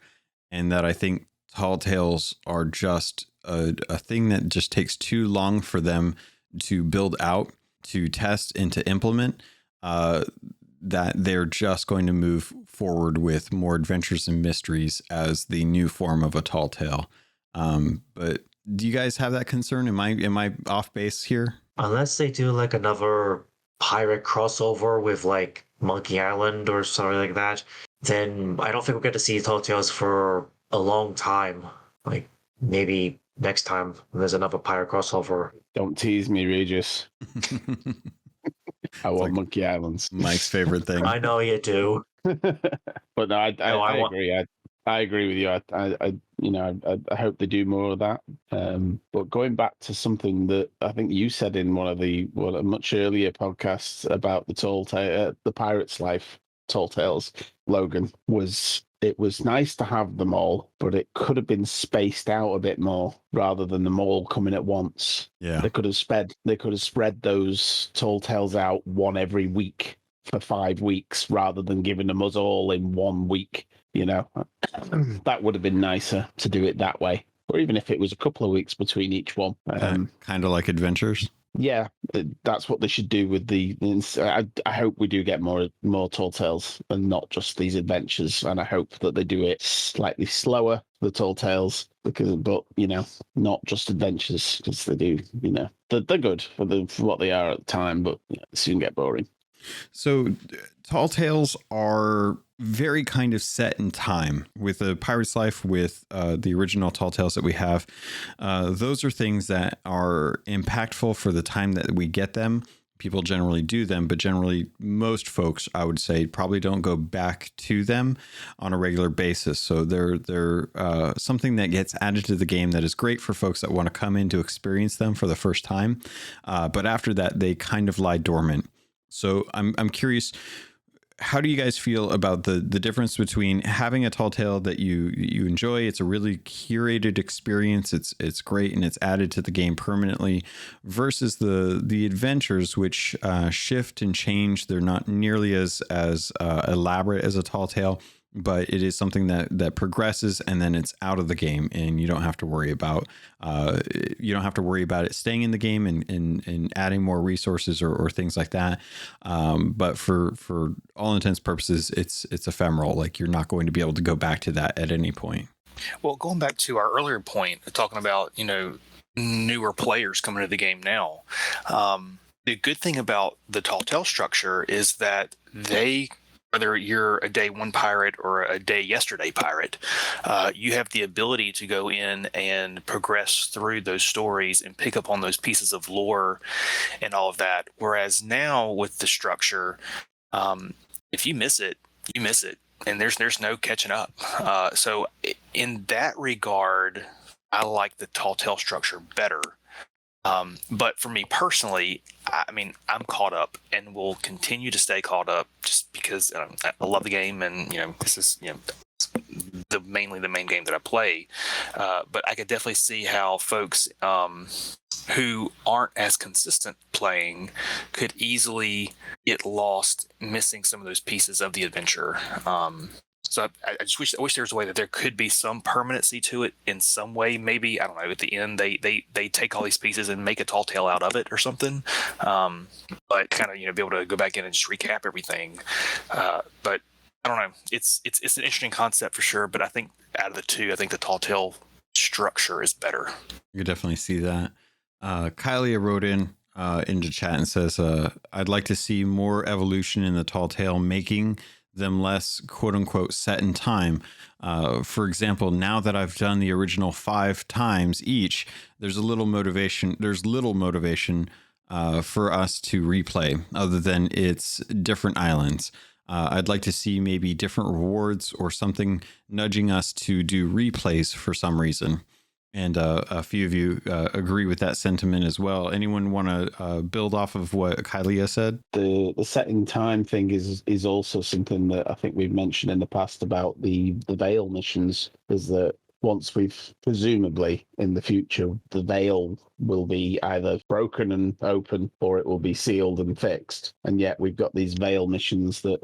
And that I think Tall Tales are just a thing that just takes too long for them to build out, to test, and to implement, that they're just going to move forward with more adventures and mysteries as the new form of a Tall Tale. But do you guys have that concern? Am I off base here? Unless they do like another pirate crossover with like Monkey Island or something like that, then I don't think we're going to see Tall Tales for a long time. Like maybe next time there's another pirate crossover. Don't tease me, Regis. I want like Monkey Islands. Mike's favorite thing. I know you do. But no, I agree. I agree with you. I hope they do more of that. But going back to something that I think you said in one of a much earlier podcasts about the Pirate's Life Tall Tales, Logan, it was nice to have them all, but it could have been spaced out a bit more rather than them all coming at once. Yeah, they could have spread those Tall Tales out one every week for 5 weeks rather than giving them us all in 1 week. That would have been nicer to do it that way, or even if it was a couple of weeks between each one. Kind of like adventures. Yeah, that's what they should do with I hope we do get more Tall Tales and not just these adventures, and I hope that they do it slightly slower, the Tall Tales, but not just adventures, because they do, they're good for what they are at the time, but they soon get boring. So Tall Tales are very kind of set in time. With A Pirate's Life, with the original Tall Tales that we have, those are things that are impactful for the time that we get them. People generally do them, but generally most folks, I would say, probably don't go back to them on a regular basis. So they're something that gets added to the game that is great for folks that want to come in to experience them for the first time. But after that, they kind of lie dormant. So I'm curious, how do you guys feel about the difference between having a Tall Tale that you enjoy? It's a really curated experience. It's great and it's added to the game permanently, versus the adventures, which shift and change. They're not nearly as elaborate as a Tall Tale, but it is something that progresses and then it's out of the game, and you don't have to worry about it staying in the game and adding more resources or things like that. But for all intents and purposes, it's ephemeral. Like, you're not going to be able to go back to that at any point. Well, going back to our earlier point, talking about newer players coming to the game now, the good thing about the Tall Tale structure is that they whether you're a day one pirate or a day yesterday pirate, you have the ability to go in and progress through those stories and pick up on those pieces of lore and all of that. Whereas now with the structure, if you miss it, you miss it, and there's no catching up. So in that regard, I like the tall tale structure better. But for me personally, I mean, I'm caught up and will continue to stay caught up just because I love the game, and this is mainly the main game that I play. But I could definitely see how folks who aren't as consistent playing could easily get lost missing some of those pieces of the adventure. So I just wish there was a way that there could be some permanency to it in some way. Maybe, I don't know, at the end they take all these pieces and make a tall tale out of it or something. But kind of be able to go back in and just recap everything. But I don't know. It's an interesting concept for sure. But I think out of the two, I think the tall tale structure is better. You definitely see that. Kylie wrote into chat and says, I'd like to see more evolution in the tall tale, making them less quote unquote set in time. For example, now that I've done the original 5 times each, there's little motivation for us to replay other than it's different islands. I'd like to see maybe different rewards or something nudging us to do replays for some reason. And a few of you agree with that sentiment as well. Anyone want to build off of what Kylie said? The setting time thing is also something that I think we've mentioned in the past about the Veil missions, is that once we've presumably in the future, the Veil will be either broken and open or it will be sealed and fixed. And yet we've got these Veil missions that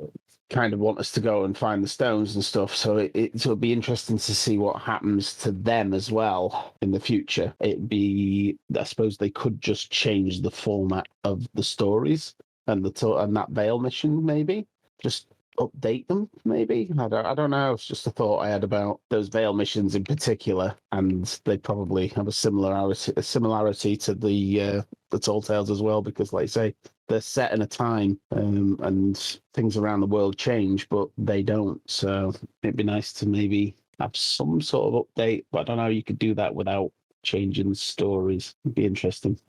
kind of want us to go and find the stones and stuff. So it'll be interesting to see what happens to them as well in the future. I suppose they could just change the format of the stories and that Veil mission, maybe just update them, maybe. I don't know. It's just a thought I had about those Veil missions in particular, and they probably have a similarity to the Tall Tales as well, because, like I say, they're set in a time, and things around the world change, but they don't. So it'd be nice to maybe have some sort of update, but I don't know how you could do that without changing the stories. It'd be interesting.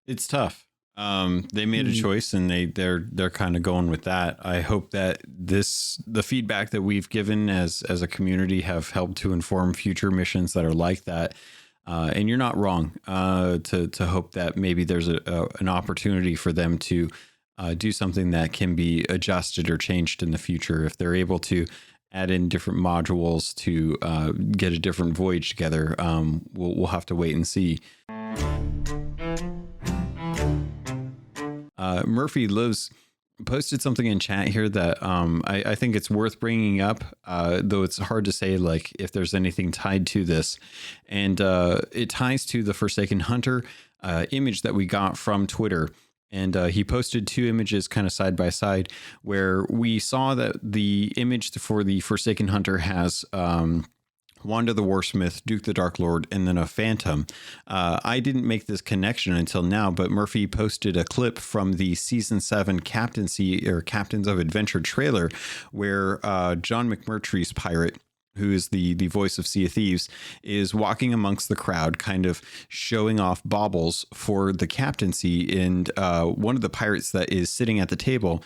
It's tough. They made a choice, and they're kind of going with that. I hope that the feedback that we've given as a community have helped to inform future missions that are like that. And you're not wrong to hope that maybe there's an opportunity for them to do something that can be adjusted or changed in the future. If they're able to add in different modules to get a different voyage together, we'll have to wait and see. Murphy Lives posted something in chat here that I think it's worth bringing up, though it's hard to say like if there's anything tied to this, and it ties to the Forsaken Hunter image that we got from Twitter. And he posted 2 images kind of side by side where we saw that the image for the Forsaken Hunter has Wanda the Warsmith, Duke the Dark Lord, and then a Phantom. I didn't make this connection until now, but Murphy posted a clip from the Season 7 Captaincy or Captains of Adventure trailer where John McMurtry's pirate, who is the voice of Sea of Thieves, is walking amongst the crowd, kind of showing off baubles for the captaincy. And one of the pirates that is sitting at the table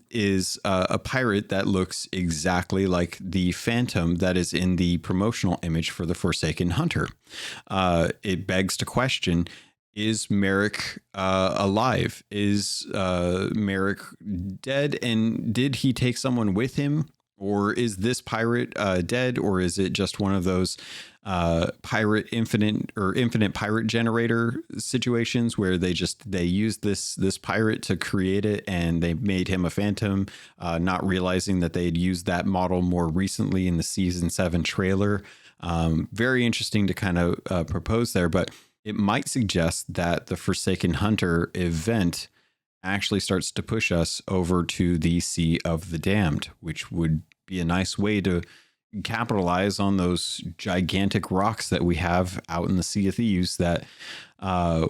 is a pirate that looks exactly like the Phantom that is in the promotional image for the Forsaken Hunter. It begs to question, is Merrick alive? Is Merrick dead? And did he take someone with him? Or is this pirate dead? Or is it just one of those infinite pirate generator situations where they used this pirate to create it and they made him a Phantom, not realizing that they had used that model more recently in the Season 7 trailer? Very interesting to kind of propose there, but it might suggest that the Forsaken Hunter event actually starts to push us over to the Sea of the Damned, which would be a nice way to capitalize on those gigantic rocks that we have out in the Sea of Thieves that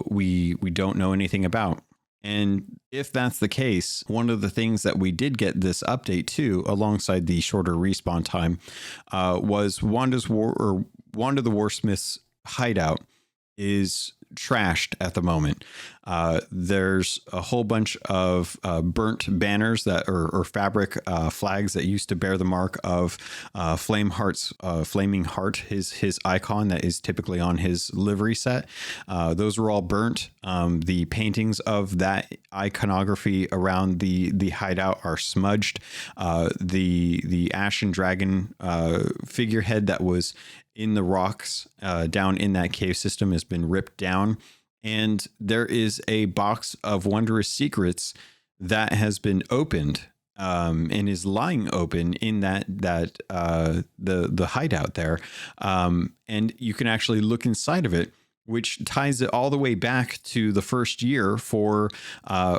we don't know anything about. And if that's the case, one of the things that we did get this update to, alongside the shorter respawn time, was Wanda the Warsmith's hideout is trashed at the moment. There's a whole bunch of burnt banners that or fabric flags that used to bear the mark of Flaming Heart, his icon that is typically on his livery set. Those were all burnt. The paintings of that iconography around the hideout are smudged. The Ashen Dragon figurehead that was in the rocks down in that cave system has been ripped down. And there is a box of wondrous secrets that has been opened and is lying open in the hideout there. And you can actually look inside of it, which ties it all the way back to the first year for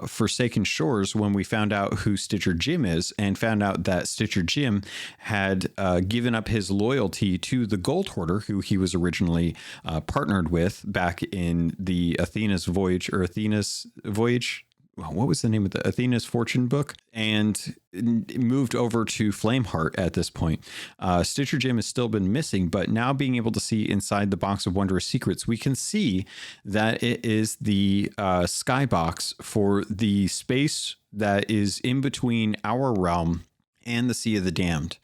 Forsaken Shores, when we found out who Stitcher Jim is, and found out that Stitcher Jim had given up his loyalty to the Gold Hoarder, who he was originally partnered with back in the Athena's Voyage. What was the name of the Athena's Fortune book, and moved over to Flameheart at this point. Stitcher Jim has still been missing, but now being able to see inside the box of wondrous secrets, we can see that it is the skybox for the space that is in between our realm and the Sea of the Damned.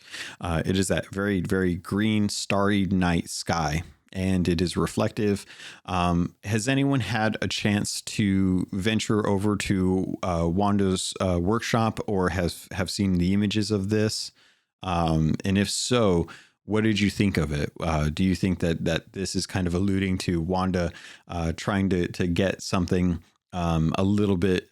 It is that very, very green, starry night sky, and it is reflective. Has anyone had a chance to venture over to Wanda's workshop, or have seen the images of this? And if so, what did you think of it? Do you think that this is kind of alluding to Wanda trying to get something a little bit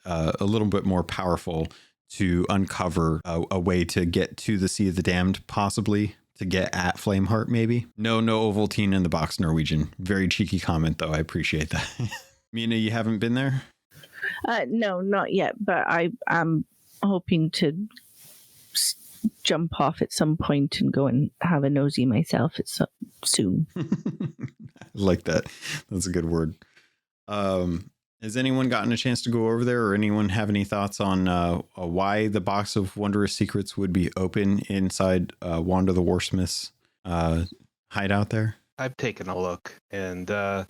more powerful to uncover a way to get to the Sea of the Damned, possibly? To get at Flameheart, maybe? No Ovaltine in the box, Norwegian. Very cheeky comment, though. I appreciate that. Mina, you haven't been there? No, not yet, but I am hoping to jump off at some point and go and have a nosy myself soon. I like that. That's a good word. Has anyone gotten a chance to go over there, or anyone have any thoughts on why the box of wondrous secrets would be open inside Wanda the Warsmith's hideout there? I've taken a look, and I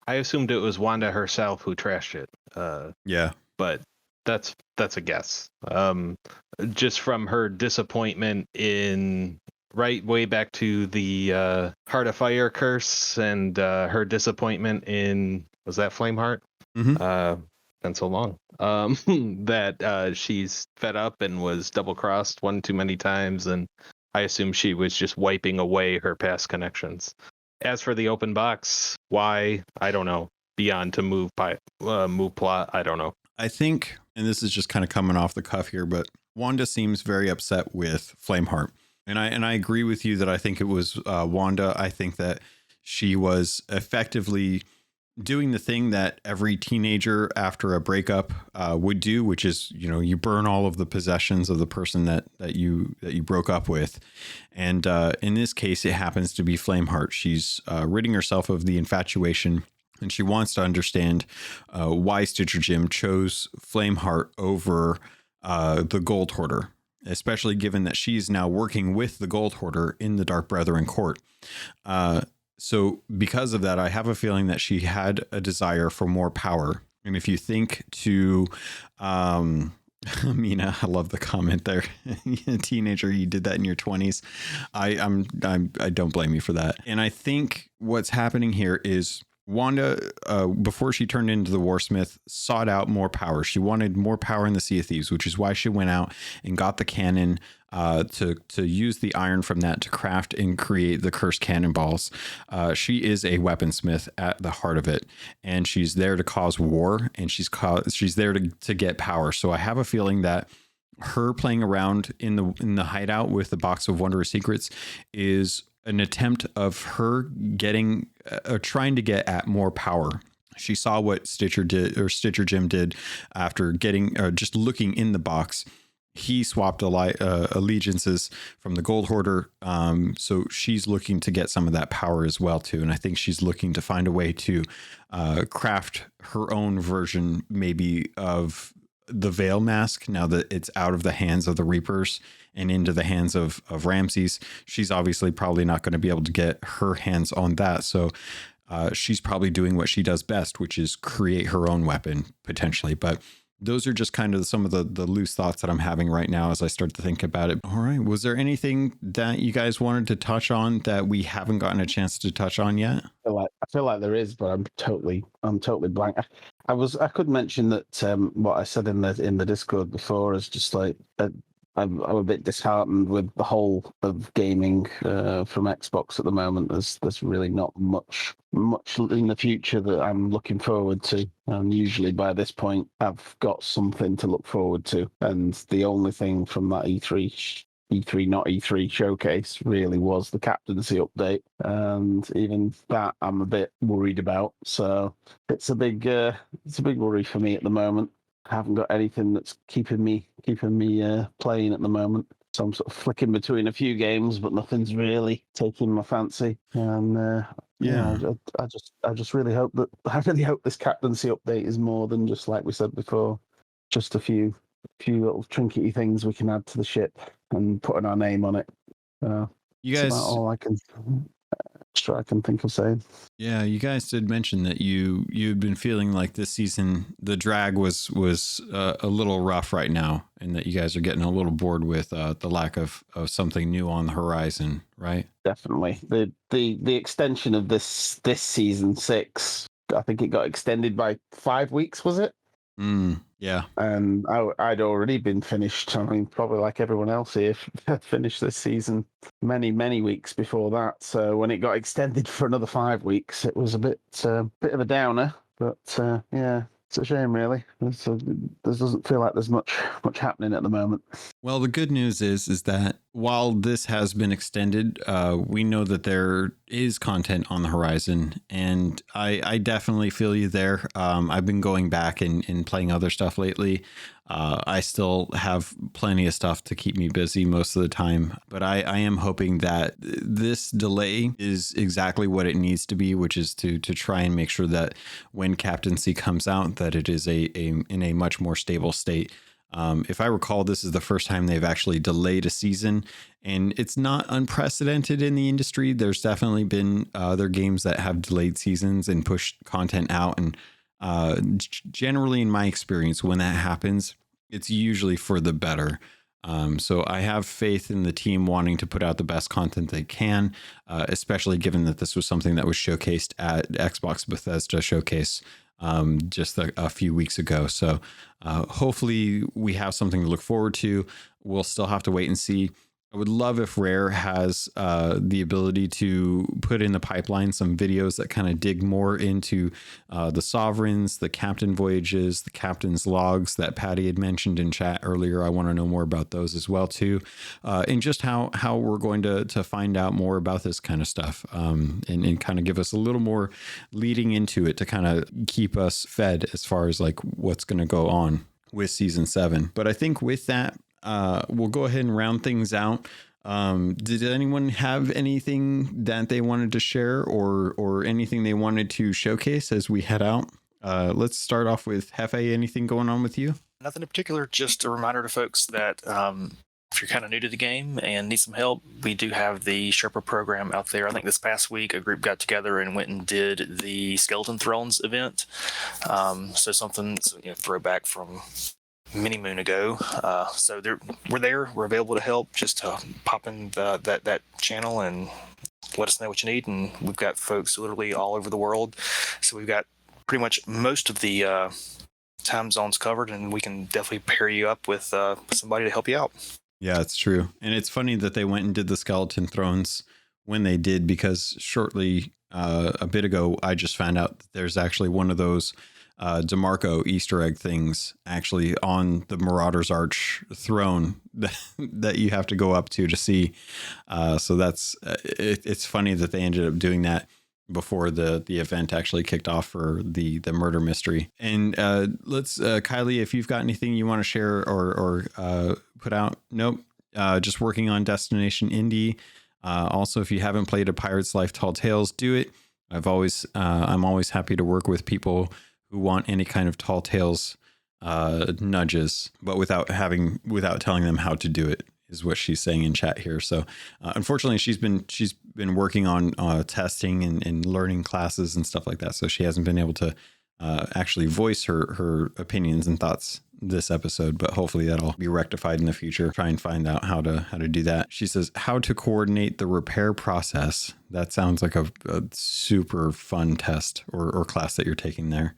assumed it was Wanda herself who trashed it. Yeah, but that's a guess. Just from her disappointment in right way back to the Heart of Fire curse, and her disappointment in, was that Flameheart? Mm-hmm. Been so long that she's fed up and was double crossed one too many times, and I assume she was just wiping away her past connections. As for the open box, why? I don't know. Beyond to move plot, I don't know. I think, and this is just kind of coming off the cuff here, but Wanda seems very upset with Flameheart, and I agree with you that I think it was Wanda. I think that she was effectively doing the thing that every teenager after a breakup would do, which is, you burn all of the possessions of the person that you broke up with. And in this case, it happens to be Flameheart. She's ridding herself of the infatuation, and she wants to understand why Stitcher Jim chose Flameheart over the Gold Hoarder, especially given that she's now working with the Gold Hoarder in the Dark Brethren court. So because of that, I have a feeling that she had a desire for more power. And if you think to, Mina, I love the comment there. Teenager, you did that in your 20s. I don't blame you for that. And I think what's happening here is Wanda, before she turned into the Warsmith, sought out more power. She wanted more power in the Sea of Thieves, which is why she went out and got the cannon to use the iron from that to craft and create the cursed cannonballs. She is a weaponsmith at the heart of it, and she's there to cause war, and she's there to get power. So I have a feeling that her playing around in the hideout with the box of wondrous secrets is an attempt of her getting trying to get at more power. She saw what Stitcher Jim did after getting just looking in the box he swapped allegiances from the Gold Hoarder. So she's looking to get some of that power as well too. And I think she's looking to find a way to craft her own version maybe of the Veil Mask now that it's out of the hands of the Reapers and into the hands of Ramses. She's obviously probably not going to be able to get her hands on that. So she's probably doing what she does best, which is create her own weapon potentially. But those are just kind of some of the loose thoughts that I'm having right now as I start to think about it. All right. Was there anything that you guys wanted to touch on that we haven't gotten a chance to touch on yet? I feel like there is, but I'm totally blank. I could mention that what I said in the Discord before is just like I'm a bit disheartened with the whole of gaming from Xbox at the moment. There's really not much in the future that I'm looking forward to. And usually by this point, I've got something to look forward to. And the only thing from that E3 showcase really was the captaincy update. And even that I'm a bit worried about. So it's a big worry for me at the moment. I haven't got anything that's keeping me playing at the moment. So I'm sort of flicking between a few games, but nothing's really taking my fancy. And I just really hope this captaincy update is more than just like we said before, just a few little trinkety things we can add to the ship and putting our name on it. You guys, that's about all I can think of saying. Yeah, you guys did mention that you'd been feeling like this season the drag was a little rough right now, and that you guys are getting a little bored with the lack of something new on the horizon, right? Definitely. The extension of this season 6, I think it got extended by 5 weeks, was it? Yeah. And I'd already been finished. I mean, probably like everyone else here, finished this season many weeks before that. So when it got extended for another 5 weeks, it was a bit of a downer. But yeah, it's a shame, really. There doesn't feel like there's much happening at the moment. Well, the good news is that while this has been extended, we know that there is content on the horizon, and I definitely feel you there. I've been going back and playing other stuff lately. I still have plenty of stuff to keep me busy most of the time, but I am hoping that this delay is exactly what it needs to be, which is to try and make sure that when captaincy comes out, that it is in a much more stable state. If I recall, this is the first time they've actually delayed a season, and it's not unprecedented in the industry. There's definitely been other games that have delayed seasons and pushed content out, and generally in my experience, when that happens, it's usually for the better. So I have faith in the team wanting to put out the best content they can, especially given that this was something that was showcased at Xbox Bethesda Showcase just a few weeks ago. So hopefully we have something to look forward to. We'll still have to wait and see. I would love if Rare has the ability to put in the pipeline some videos that kind of dig more into the Sovereigns, the Captain Voyages, the Captain's Logs that Patty had mentioned in chat earlier. I want to know more about those as well, too. And just how we're going to find out more about this kind of stuff and kind of give us a little more leading into it to kind of keep us fed as far as like what's going to go on with Season 7. But I think with that, we'll go ahead and round things out. Did anyone have anything that they wanted to share or anything they wanted to showcase as we head out? Let's start off with Hefe. Anything going on with you? Nothing in particular. Just a reminder to folks that if you're kind of new to the game and need some help, we do have the Sherpa program out there. I think this past week a group got together and went and did the Skeleton Thrones event. So something, throwback from many moon ago. So we're available to help. Just pop in that channel and let us know what you need. And we've got folks literally all over the world. So we've got pretty much most of the time zones covered, and we can definitely pair you up with somebody to help you out. Yeah, it's true. And it's funny that they went and did the Skeleton Thrones when they did, because shortly a bit ago, I just found out that there's actually one of those DeMarco Easter egg things actually on the Marauder's Arch throne that you have to go up to see. So that's it's funny that they ended up doing that before the event actually kicked off for the murder mystery. And let's Kylie, if you've got anything you want to share or put out? Nope. Just working on Destination Indie. Also, if you haven't played A Pirate's Life Tall Tales, do it. I'm always happy to work with people who want any kind of Tall Tales nudges, but without telling them how to do it, is what she's saying in chat here. So unfortunately, she's been working on testing and learning classes and stuff like that, so she hasn't been able to actually voice her opinions and thoughts this episode, but hopefully that'll be rectified in the future. Try and find out how to do that. She says how to coordinate the repair process. That sounds like a super fun test or class that you're taking there.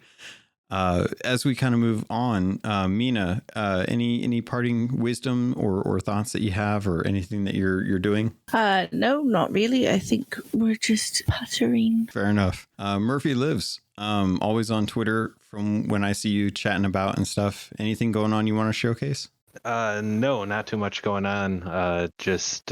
As we kind of move on, Mina, any parting wisdom or thoughts that you have, or anything that you're doing? No, not really. I think we're just puttering. Fair enough. Murphy Lives, always on Twitter from when I see you chatting about and stuff. Anything going on you want to showcase? No, not too much going on. Just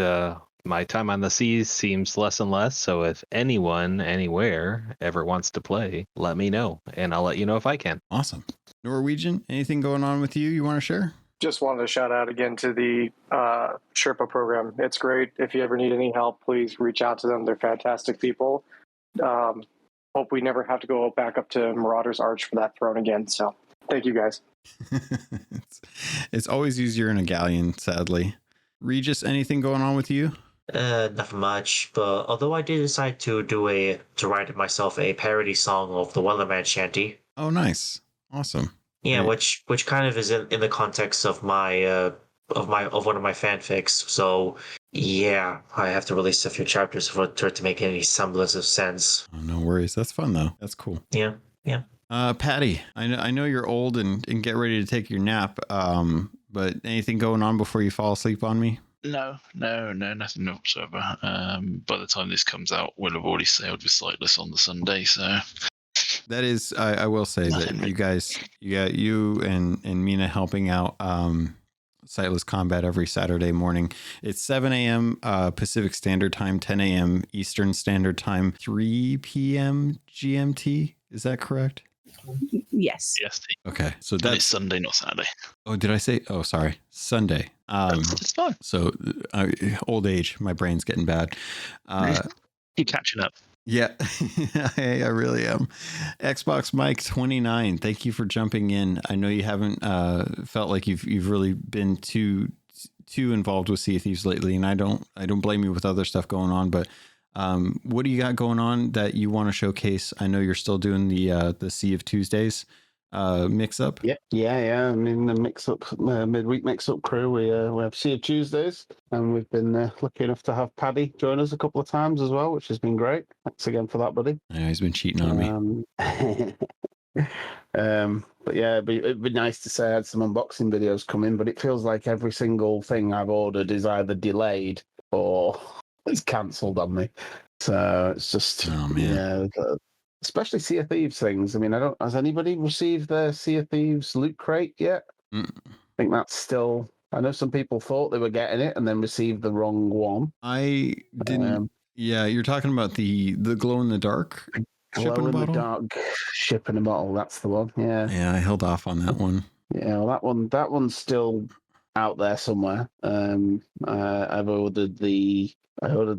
my time on the seas seems less and less. So if anyone, anywhere, ever wants to play, let me know, and I'll let you know if I can. Awesome. Norwegian, anything going on with you want to share? Just wanted to shout out again to the Sherpa program. It's great. If you ever need any help, please reach out to them. They're fantastic people. Hope we never have to go back up to Marauder's Arch for that throne again. So thank you guys. It's always easier in a galleon, sadly. Regis, anything going on with you? Nothing much, but although I did decide to write myself a parody song of the Wellerman Shanty. Oh, nice. Awesome. Yeah, Great. which kind of is in the context of my of one of my fanfics. So yeah, I have to release a few chapters for it to make any semblance of sense. Oh, no worries. That's fun though. That's cool. Yeah. Patty, I know you're old and get ready to take your nap. But anything going on before you fall asleep on me? No, nothing whatsoever. By the time this comes out, we'll have already sailed with Sightless on the Sunday, so that is, I will say that you guys, you and Mina helping out Sightless Combat every Saturday morning. It's 7 a.m. Pacific Standard Time, 10 a.m. Eastern Standard Time, 3 p.m. GMT. Is that correct? Yes. yes. Okay, so And that's it's Sunday, not Saturday. Oh, did I say? Oh, sorry, Sunday. It's fine. So old age, my brain's getting bad. Keep catching up. Yeah, I really am. Xbox Mike 29. Thank you for jumping in. I know you haven't felt like you've really been too involved with Sea of Thieves lately, and I don't blame you with other stuff going on. But what do you got going on that you want to showcase? I know you're still doing the Sea of Tuesdays mix up. Yeah. I mean, the mix up midweek mix up crew. We have Sea of Tuesdays, and we've been lucky enough to have Paddy join us a couple of times as well, which has been great. Thanks again for that, buddy. I know he's been cheating on me. But yeah, it'd be nice to say I had some unboxing videos coming, but it feels like every single thing I've ordered is either delayed or it's cancelled on me. So it's just, Oh man. yeah, especially Sea of Thieves things. I mean, has anybody received their Sea of Thieves loot crate yet? I think that's still, I know some people thought they were getting it and then received the wrong one. I didn't. Yeah, you're talking about the glow in the dark Glow in the dark ship in a bottle. That's the one. Yeah. Yeah, I held off on that one. Yeah, well, that one's still out there somewhere. I've ordered the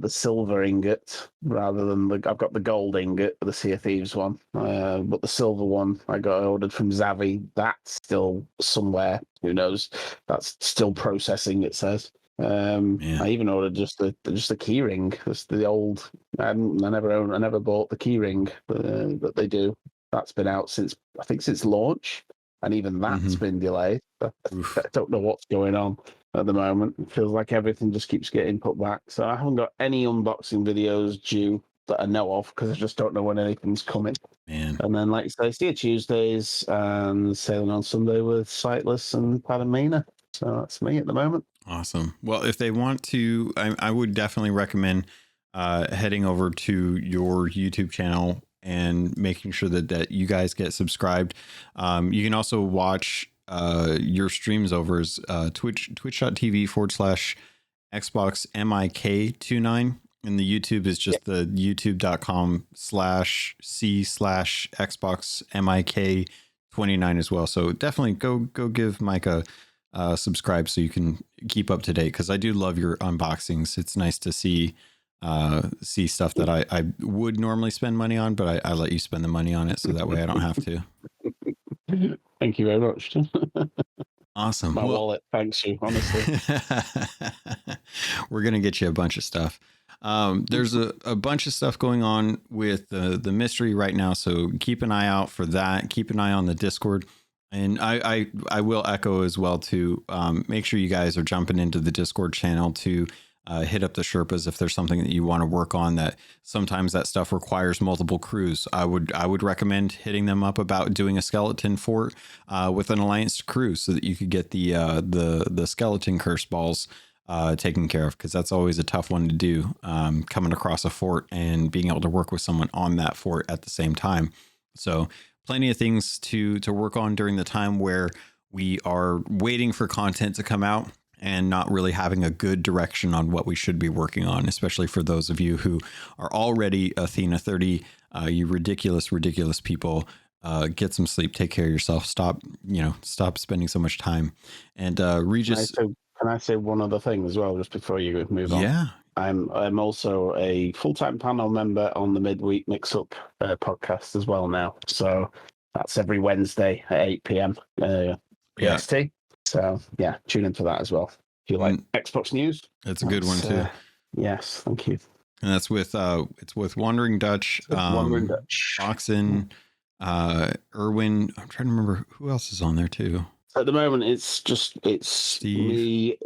silver ingot rather than I've got the gold ingot, the Sea of Thieves one. But the silver one I ordered from Zavi. That's still somewhere. Who knows? That's still processing. It says. I even ordered just the key ring. Just the old. I never bought the key ring that they do. That's been out since launch, and even that's been delayed. I don't know what's going on at the moment. It feels like everything just keeps getting put back. So I haven't got any unboxing videos due that I know of because I just don't know when anything's coming. Man. And then, like you say, see you Tuesdays and sailing on Sunday with Sightless and Pat and Mina. So that's me at the moment. Awesome. Well, if they want to, I would definitely recommend heading over to your YouTube channel and making sure that you guys get subscribed. You can also watch your streams over twitch.tv/Xbox MIK29. And the YouTube is just the youtube.com/C/Xbox MIK29 as well. So definitely go give Mike a subscribe so you can keep up to date, because I do love your unboxings. It's nice to see stuff that I would normally spend money on, but I let you spend the money on it so that way I don't have to. Thank you very much. Awesome. My wallet thanks you, honestly. We're gonna get you a bunch of stuff. There's a bunch of stuff going on with the mystery right now, so keep an eye out for that. Keep an eye on the Discord, and I will echo as well to make sure you guys are jumping into the Discord channel to hit up the Sherpas if there's something that you want to work on. That sometimes that stuff requires multiple crews. I would recommend hitting them up about doing a skeleton fort with an alliance crew so that you could get the skeleton curse balls taken care of, because that's always a tough one to do, coming across a fort and being able to work with someone on that fort at the same time. So plenty of things to work on during the time where we are waiting for content to come out and not really having a good direction on what we should be working on, especially for those of you who are already Athena 30, you ridiculous people. Get some sleep, take care of yourself, stop spending so much time. And Regis, can I say one other thing as well, just before you move on? Yeah. I'm also a full-time panel member on the Midweek Mix-Up podcast as well now. So that's every Wednesday at 8 p.m. PST. So yeah, tune in for that as well. If you like Xbox news, that's a good one too. Yes, thank you. And that's with it's with Wandering Dutch, Oxen, Erwin. I'm trying to remember who else is on there too. At the moment, it's Steve.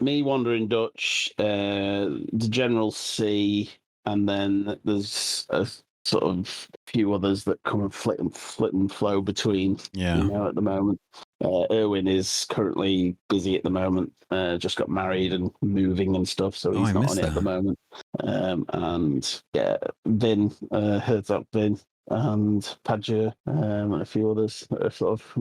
me, Wandering Dutch, the General C, and then there's a sort of few others that come and flit and flow between. Yeah, at the moment. Erwin is currently busy at the moment. Just got married and moving and stuff, so he's not on it at the moment. And yeah, Vin, heads up Vin, and Padger, and a few others that are sort of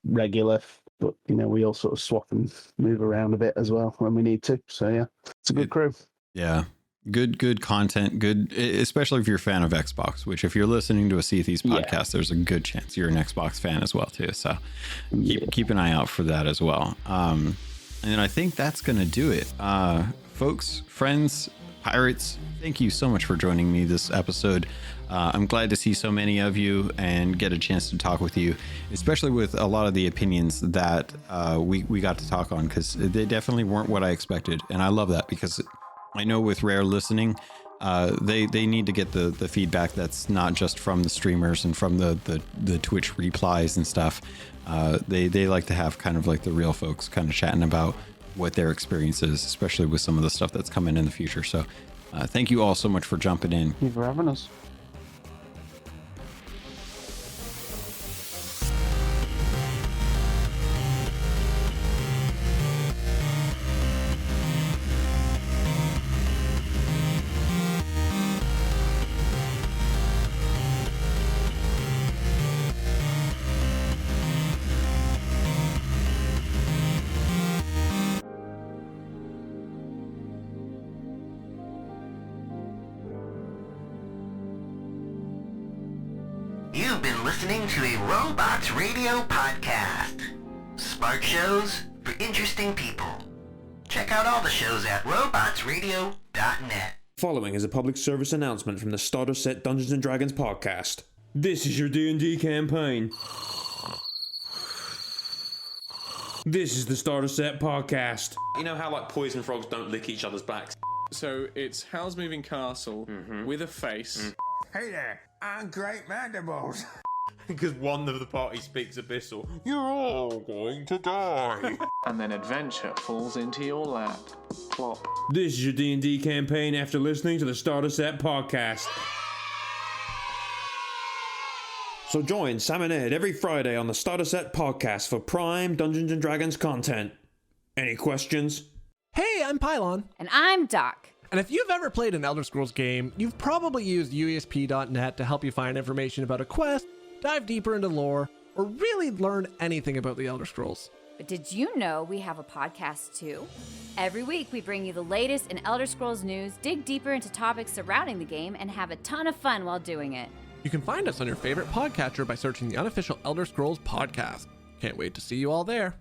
regular, but we all sort of swap and move around a bit as well when we need to. So yeah, it's a good crew. Yeah. Good content, good, especially if you're a fan of Xbox, which if you're listening to a Sea Thieves podcast, there's a good chance you're an Xbox fan as well too. So keep an eye out for that as well. And I think that's going to do it. Folks, friends, pirates, thank you so much for joining me this episode. I'm glad to see so many of you and get a chance to talk with you, especially with a lot of the opinions that we got to talk on, because they definitely weren't what I expected. And I love that, because I know with Rare listening, they need to get the feedback that's not just from the streamers and from the Twitch replies and stuff. They like to have kind of like the real folks kind of chatting about what their experience is, especially with some of the stuff that's coming in the future. So thank you all so much for jumping in. Thank you for having us. You've been listening to a Robots Radio podcast. Smart shows for interesting people. Check out all the shows at robotsradio.net. Following is a public service announcement from the Starter Set Dungeons & Dragons podcast. This is your D&D campaign. This is the Starter Set podcast. You know how poison frogs don't lick each other's backs? So it's Howl's Moving Castle with a face. Hey there, I'm Great Mandibles. Because one of the party speaks Abyssal. You're all going to die. And then adventure falls into your lap. Plop. This is your D&D campaign after listening to the Starter Set podcast. So join Sam and Ed every Friday on the Starter Set podcast for prime Dungeons & Dragons content. Any questions? Hey, I'm Pylon. And I'm Doc. And if you've ever played an Elder Scrolls game, you've probably used UESP.net to help you find information about a quest, dive deeper into lore, or really learn anything about the Elder Scrolls. But did you know we have a podcast too? Every week we bring you the latest in Elder Scrolls news, dig deeper into topics surrounding the game, and have a ton of fun while doing it. You can find us on your favorite podcatcher by searching the unofficial Elder Scrolls podcast. Can't wait to see you all there.